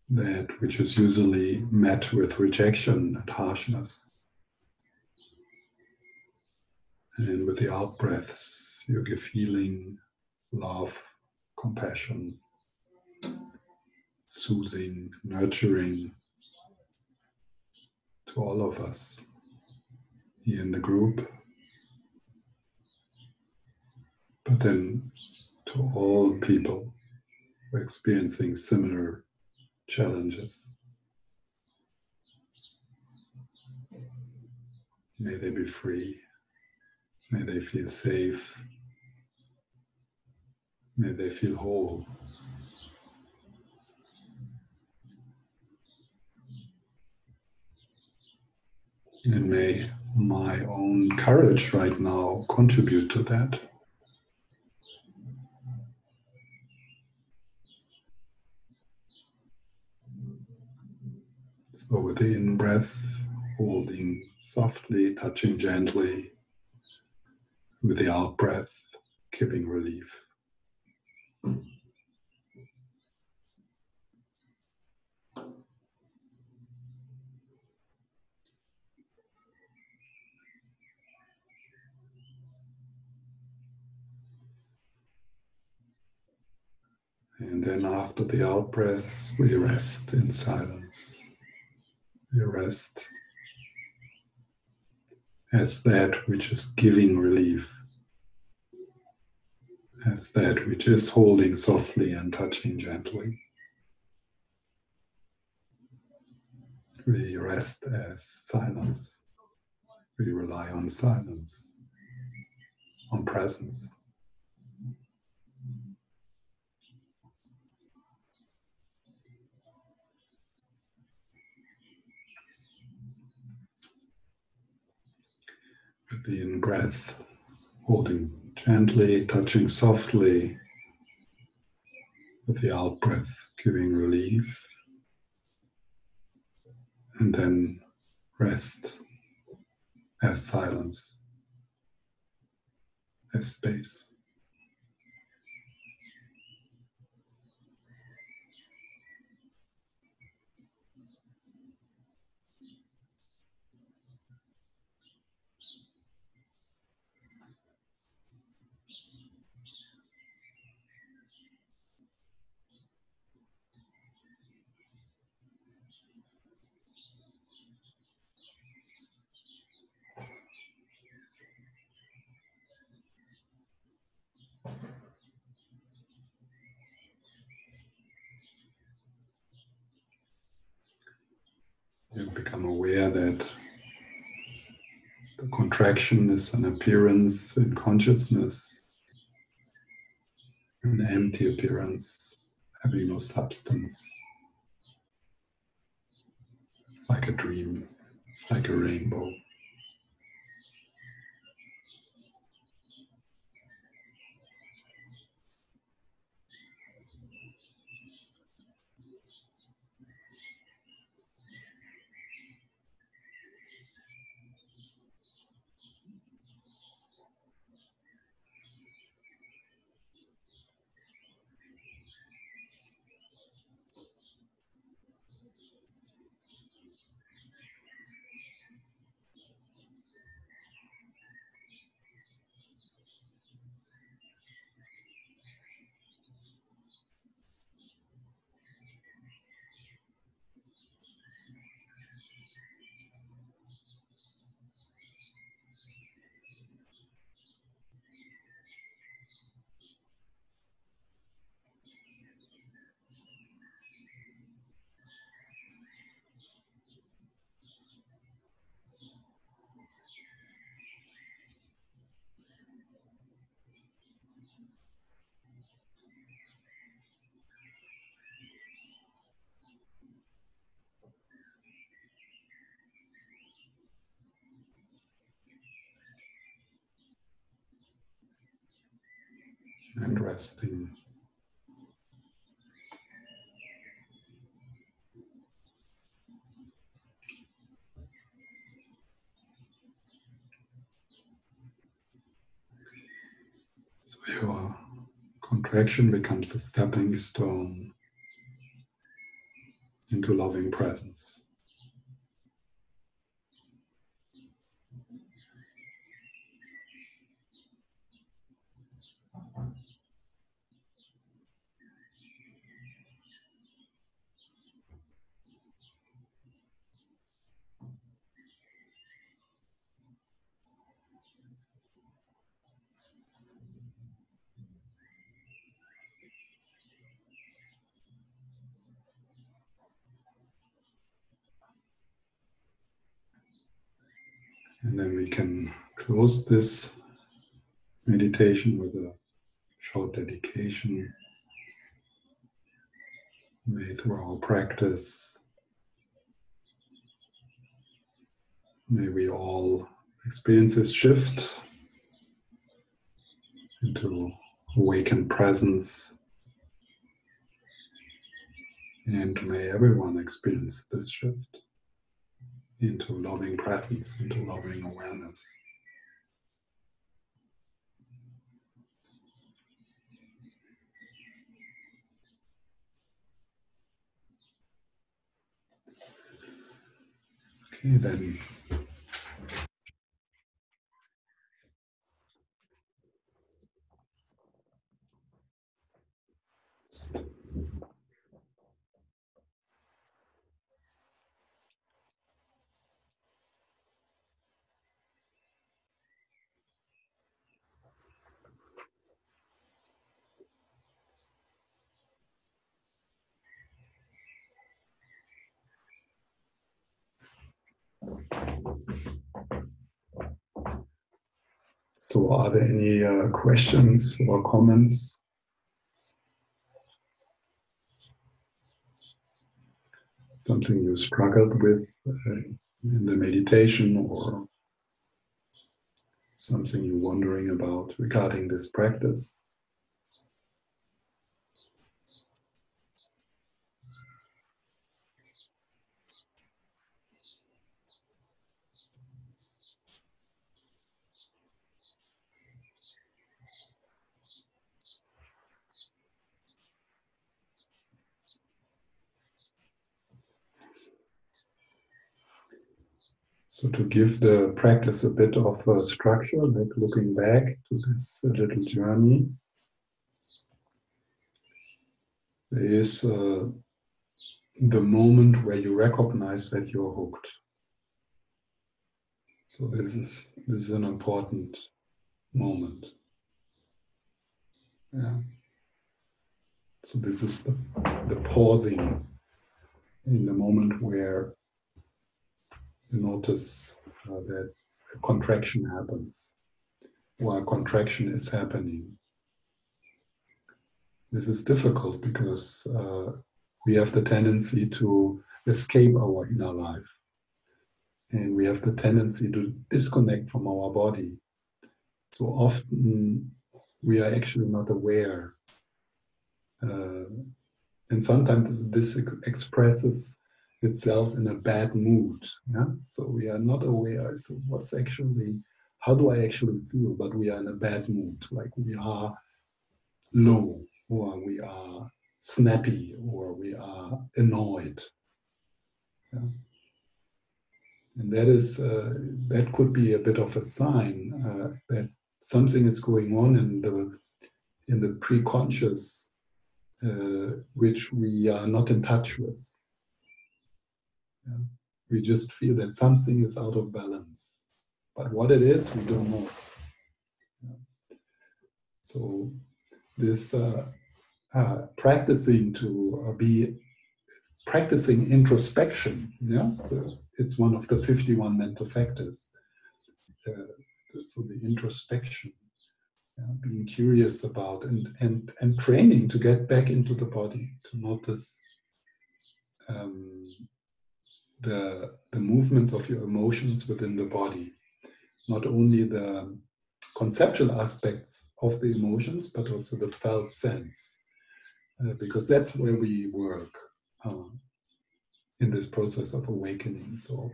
that which is usually met with rejection and harshness. And with the out breaths, you give healing, love, compassion, soothing, nurturing to all of us here in the group, but then to all people who are experiencing similar challenges. May they be free. May they feel safe. May they feel whole. And may my own courage right now contribute to that. So with the in-breath, holding softly, touching gently. With the out-breath, giving relief. And then after the out-breaths, we rest in silence. We rest as that which is giving relief, as that which is holding softly and touching gently. We rest as silence. We rely on silence, on presence. with the in-breath, holding gently, touching softly, with the out-breath, giving relief, and then rest as silence, as space. You become aware that the contraction is an appearance in consciousness, an empty appearance, having no substance, like a dream, like a rainbow. And resting. So your contraction becomes a stepping stone into loving presence. And then we can close this meditation with a short dedication made through our practice. May we all experience this shift into awakened presence, and may everyone experience this shift into loving presence, into loving awareness. Okay, then. So are there any questions or comments? Something you struggled with in the meditation, or something you're wondering about regarding this practice? So to give the practice a bit of a structure, like looking back to this little journey, there is the moment where you recognize that you're hooked. So this is an important moment. Yeah. So this is the pausing in the moment where you notice that a contraction happens, or a contraction is happening. This is difficult because we have the tendency to escape our inner life. And we have the tendency to disconnect from our body. So often we are actually not aware. And sometimes this expresses itself in a bad mood. Yeah? So we are not aware. So how do I actually feel? But we are in a bad mood, like we are low, or we are snappy, or we are annoyed. Yeah? And that could be a bit of a sign that something is going on in the pre-conscious, which we are not in touch with. Yeah? We just feel that something is out of balance, but what it is, we don't know. Yeah? So this practicing to be practicing introspection. Yeah, so it's one of the 51 mental factors. So the introspection, being curious about and training to get back into the body, to notice the movements of your emotions within the body, not only the conceptual aspects of the emotions, but also the felt sense, because that's where we work in this process of awakening. So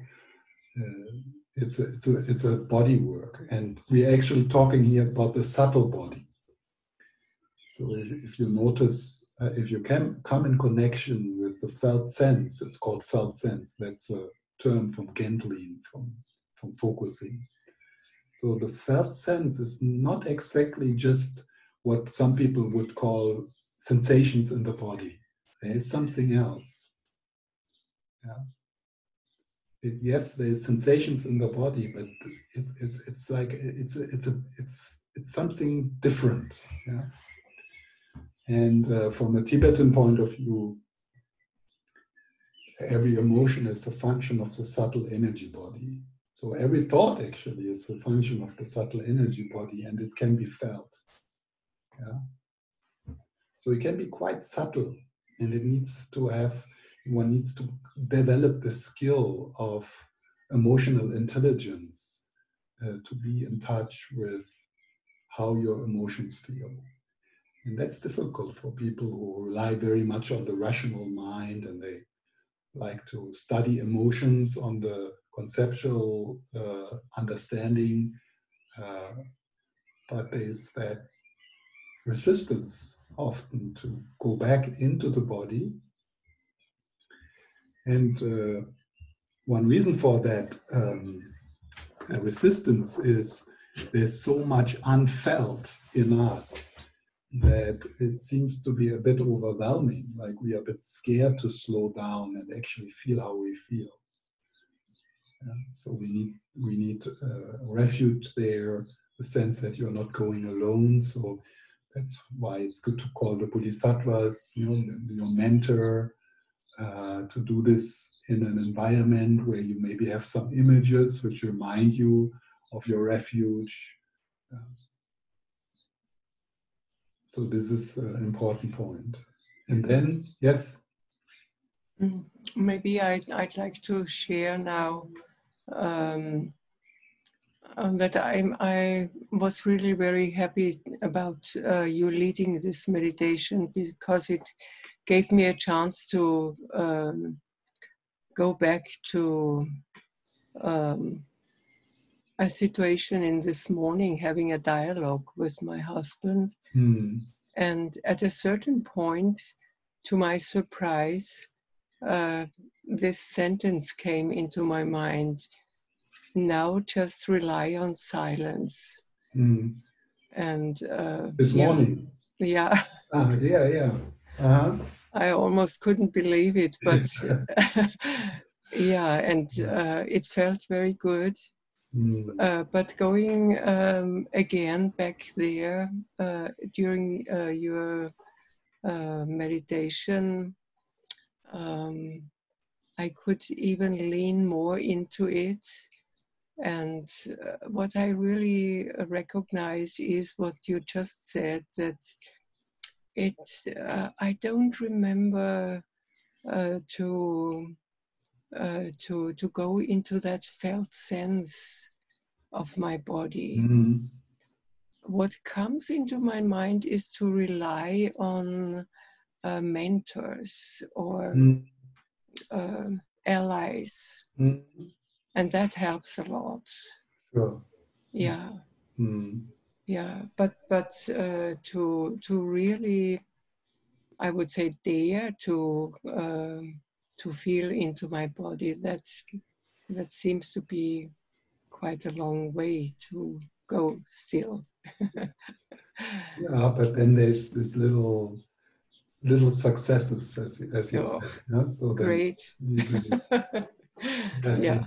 it's a body work, and we're actually talking here about the subtle body. So if you notice, if you can come in connection with the felt sense, it's called felt sense. That's a term from Gendlin, from focusing. So the felt sense is not exactly just what some people would call sensations in the body. There is something else. Yeah. Yes, there's sensations in the body, but it's like it's something different. Yeah. And from a Tibetan point of view, every emotion is a function of the subtle energy body. So every thought actually is a function of the subtle energy body, and it can be felt. Yeah. So it can be quite subtle, and one needs to develop the skill of emotional intelligence to be in touch with how your emotions feel. And that's difficult for people who rely very much on the rational mind, and they like to study emotions on the conceptual understanding. But there's that resistance often to go back into the body. And one reason for that resistance is there's so much unfelt in us that it seems to be a bit overwhelming, like we are a bit scared to slow down and actually feel how we feel. Yeah? So we need refuge there, the sense that you're not going alone. So that's why it's good to call the bodhisattvas, your mentor, to do this in an environment where you maybe have some images which remind you of your refuge. So this is an important point. And then, yes? Maybe I'd like to share now that I was really very happy about you leading this meditation, because it gave me a chance to go back to a situation in this morning, having a dialogue with my husband. And at a certain point, to my surprise, this sentence came into my mind: now just rely on silence. And this morning. Yeah. Yeah. I almost couldn't believe it, but yeah, and it felt very good. But going again back there during your meditation, I could even lean more into it. And what I really recognize is what you just said, that I don't remember to go into that felt sense of my body. What comes into my mind is to rely on mentors or allies, and that helps a lot. Sure. Yeah. Yeah, but to really, I would say, dare to feel into my body, that seems to be quite a long way to go still. Yeah, but then there's this little successes, as you said. Yeah? So great. Yeah.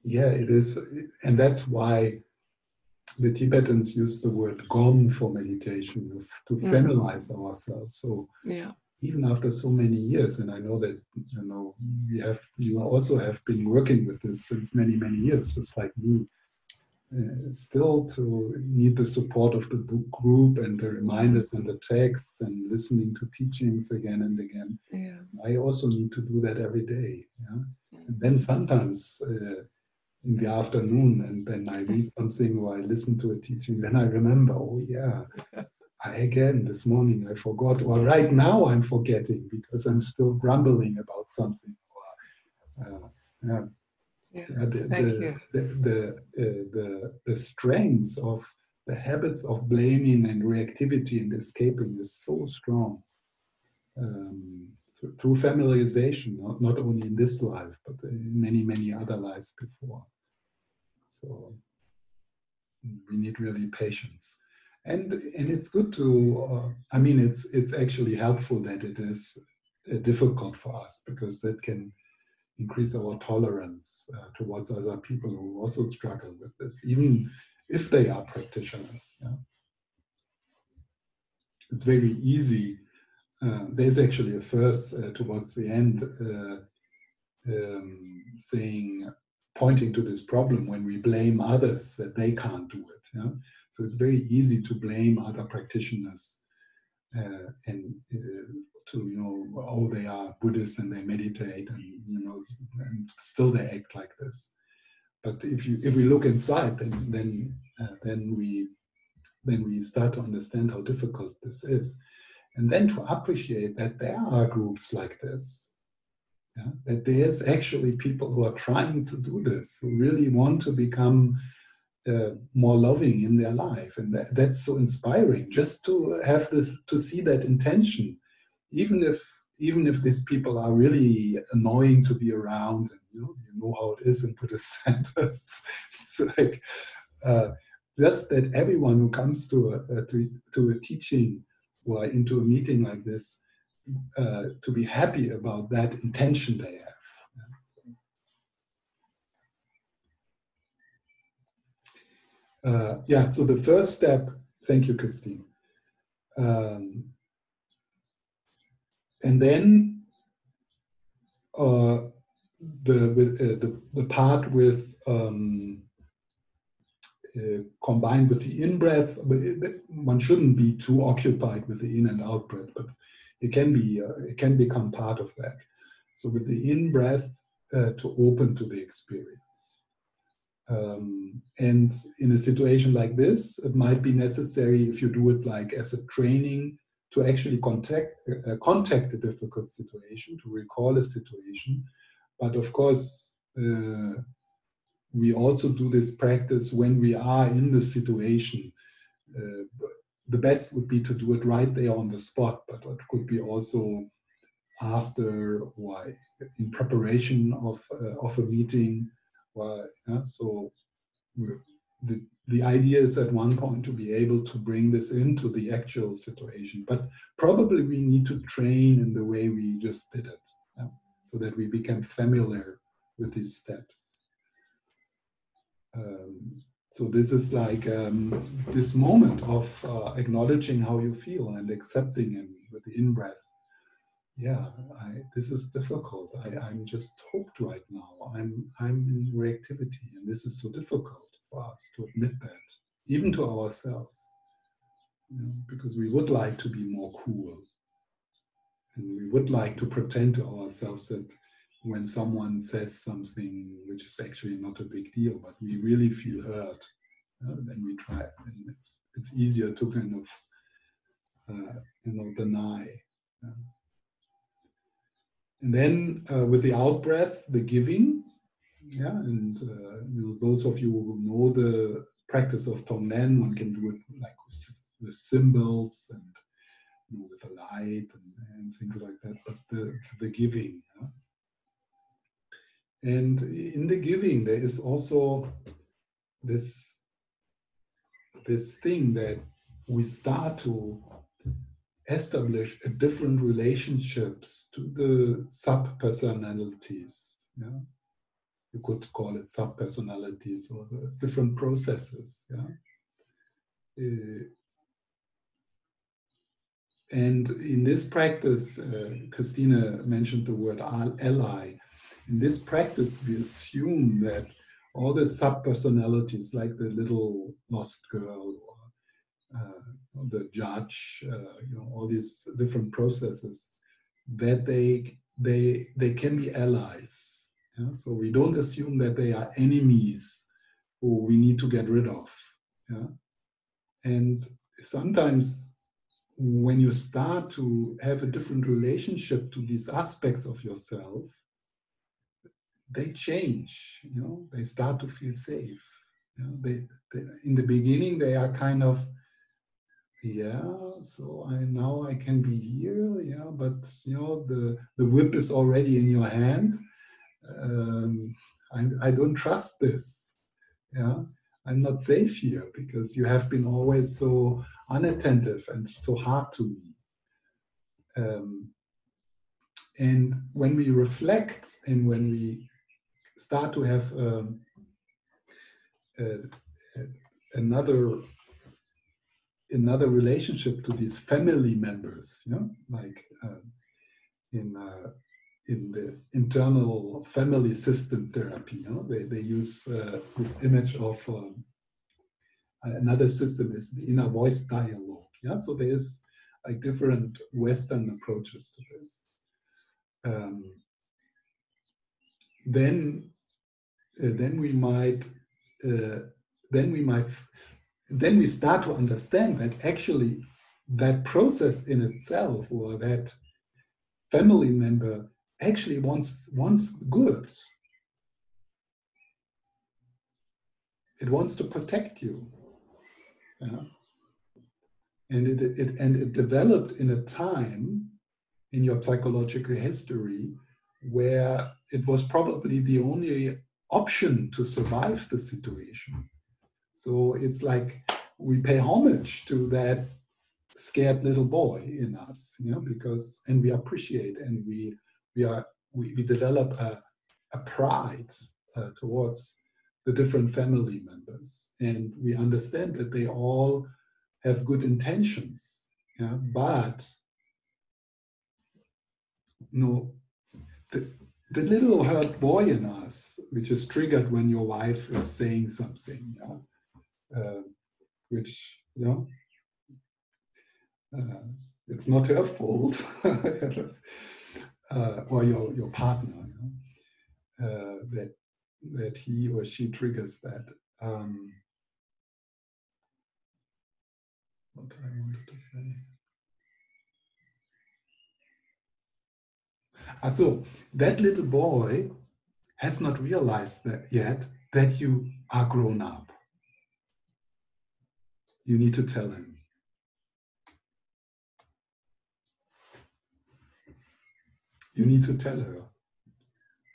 Yeah, it is, and that's why the Tibetans use the word "gom" for meditation, to familiarize ourselves. So yeah, even after so many years, and I know that you also have been working with this since many years, just like me. Still to need the support of the book group and the reminders and the texts and listening to teachings again and again. Yeah. I also need to do that every day. Yeah? And then sometimes in the afternoon, and then I read something or I listen to a teaching, then I remember, oh yeah, again this morning I forgot, or right now I'm forgetting because I'm still grumbling about something. Thank you. The strength of the habits of blaming and reactivity and escaping is so strong through familiarization, not only in this life, but in many other lives before. So we need really patience. And it's good to, it's actually helpful that it is difficult for us, because that can increase our tolerance towards other people who also struggle with this, even if they are practitioners. Yeah? It's very easy. There's actually a verse towards the end pointing to this problem when we blame others that they can't do it. Yeah? So it's very easy to blame other practitioners and they are Buddhists and they meditate, and still they act like this. But if we look inside, then we start to understand how difficult this is, and then to appreciate that there are groups like this. Yeah? That there's actually people who are trying to do this, who really want to become more loving in their life, and that's so inspiring. Just to have this, to see that intention, even if these people are really annoying to be around, and you know how it is in Buddhist centers. It's like just that everyone who comes to a teaching or into a meeting like this, to be happy about that intention they have. So the first step, thank you, Christine. And then the part with combined with the in-breath, one shouldn't be too occupied with the in and out breath, but it can become part of that. So with the in-breath, to open to the experience. And in a situation like this, it might be necessary, if you do it like as a training, to actually contact a difficult situation, to recall a situation. But of course, we also do this practice when we are in the situation. The best would be to do it right there on the spot, but it could be also after or in preparation of a meeting. So the idea is at one point to be able to bring this into the actual situation, but probably we need to train in the way we just did it, so that we become familiar with these steps. So this is like this moment of acknowledging how you feel and accepting it with the in-breath. Yeah, this is difficult. I'm just hooked right now. I'm in reactivity, and this is so difficult for us to admit that, even to ourselves, because we would like to be more cool, and we would like to pretend to ourselves that when someone says something which is actually not a big deal, but we really feel hurt, then we try, and it's easier to kind of deny. And then with the out breath, the giving, and those of you who know the practice of Tonglen, one can do it like with symbols and with a light and things like that. But the giving, and in the giving, there is also this thing that we start to establish a different relationships to the sub-personalities. You could call it sub-personalities or the different processes. And in this practice, Christina mentioned the word ally. In this practice, we assume that all the sub-personalities, like the little lost girl or the judge, all these different processes, that they can be allies. So we don't assume that they are enemies who we need to get rid of. And sometimes when you start to have a different relationship to these aspects of yourself, they change, they start to feel safe. They, in the beginning, they are kind of, so now I can be here, but the whip is already in your hand. I don't trust this. I'm not safe here because you have been always so unattentive and so hard to me. And when we reflect and when we start to have another relationship to these family members, like in the internal family system therapy, they use this image of another system is the inner voice dialogue. So there is like different Western approaches to this. Then we start to understand that actually that process in itself, or that family member, actually wants good. It wants to protect you. And it developed in a time in your psychological history where it was probably the only option to survive the situation. So it's like we pay homage to that scared little boy in us, because, and we appreciate, and we develop a pride towards the different family members, and we understand that they all have good intentions, but the little hurt boy in us, which is triggered when your wife is saying something, which it's not her fault, or your partner, that he or she triggers that. What I wanted to say. So that little boy has not realized that yet that you are grown up. You need to tell him. You need to tell her,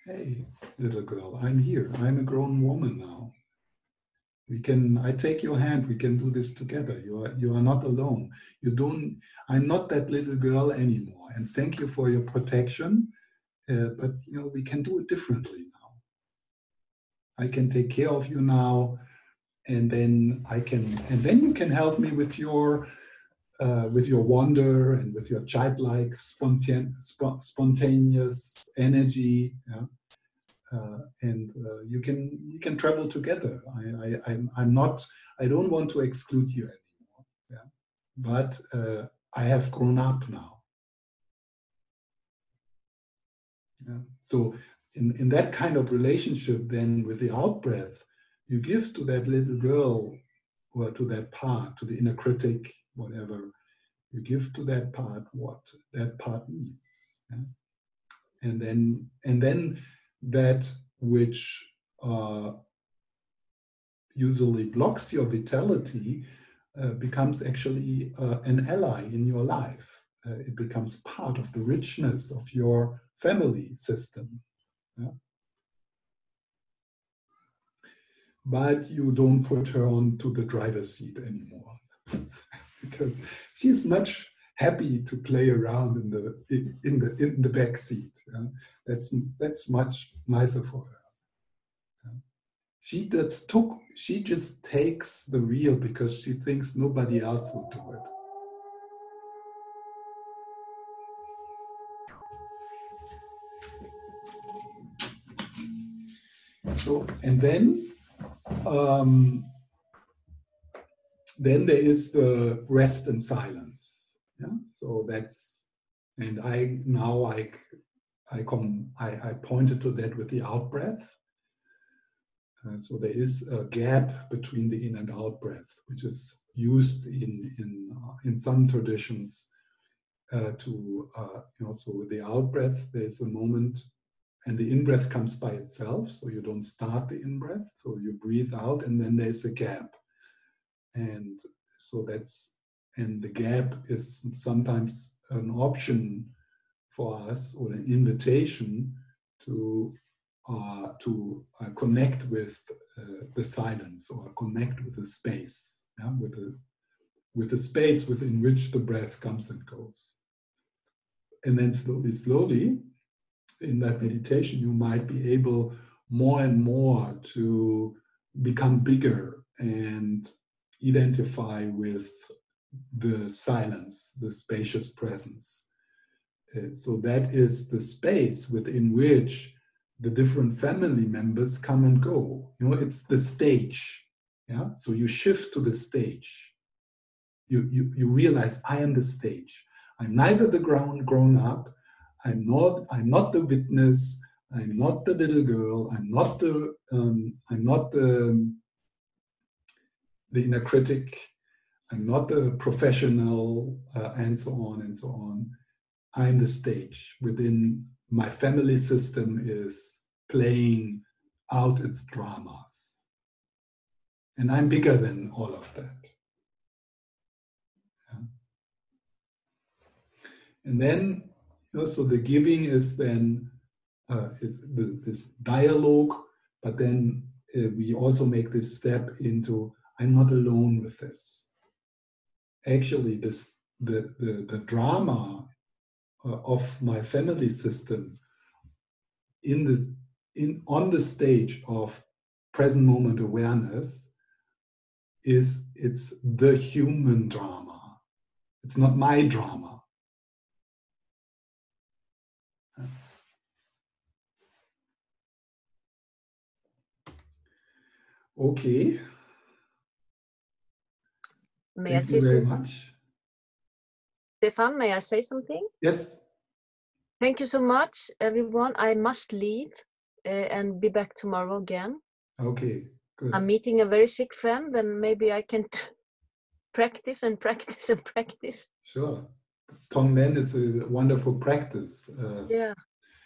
hey, little girl, I'm here. I'm a grown woman now. I take your hand, we can do this together. You are not alone. I'm not that little girl anymore. And thank you for your protection. But we can do it differently now. I can take care of you now, and then you can help me with your wonder and with your childlike spontaneous energy. Yeah? You can travel together. I don't want to exclude you anymore. Yeah? But I have grown up now. Yeah? So in that kind of relationship, then with the out-breath, you give to that little girl or to that part, to the inner critic, whatever, you give to that part what that part needs. Yeah? And then that which usually blocks your vitality becomes actually an ally in your life. It becomes part of the richness of your family system. Yeah? But you don't put her onto the driver's seat anymore because she's much happy to play around in the back seat. Yeah? That's much nicer for her. Yeah? She just takes the wheel because she thinks nobody else would do it. So, and then there is the rest and silence. Yeah. So that's, and I pointed to that with the out breath. So there is a gap between the in and out breath, which is used in some traditions so with the out breath, there's a moment, and the in breath comes by itself. So you don't start the in breath. So you breathe out, and then there's a gap. And so the gap is sometimes an option for us, or an invitation to connect with the silence, or connect with the space, yeah? with the space within which the breath comes and goes. And then slowly, in that meditation, you might be able more and more to become bigger and identify with the silence, the spacious presence. So that is the space within which the different family members come and go. It's the stage. Yeah. So you shift to the stage. You realize, I am the stage. I'm neither the grown up. I'm not the witness. I'm not the little girl. I'm not the inner critic. I'm not the professional, and so on and so on. I'm the stage within my family system is playing out its dramas. And I'm bigger than all of that. Yeah. And then, so the giving is then this dialogue, but then we also make this step into, I'm not alone with this. Actually, the drama of my family system on the stage of present moment awareness it's the human drama. It's not my drama. Okay. Thank you very much. Stephan, may I say something? Yes. Thank you so much, everyone. I must leave. and be back tomorrow again. Okay, good. I'm meeting a very sick friend, and maybe I can practice and practice and practice. Sure. Tonglen is a wonderful practice. Yeah,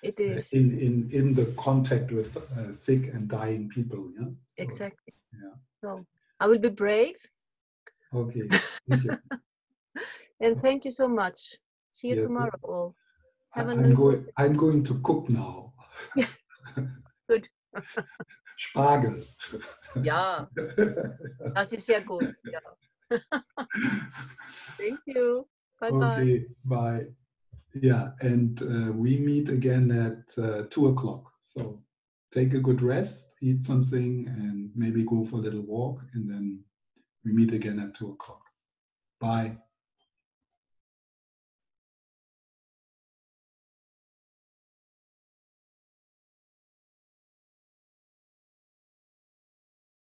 it is. In the contact with sick and dying people. Yeah. So, exactly. Yeah. So I will be brave. Okay. Thank you. And thank you so much. See you Yes, tomorrow. All. Have a I'm going to cook now. Good. Spargel. Ja, das ist sehr gut. Ja. Thank you. Bye bye. Okay, bye. Yeah, and we meet again at 2 o'clock. So take a good rest, eat something, and maybe go for a little walk, and then we meet again at 2 o'clock. Bye.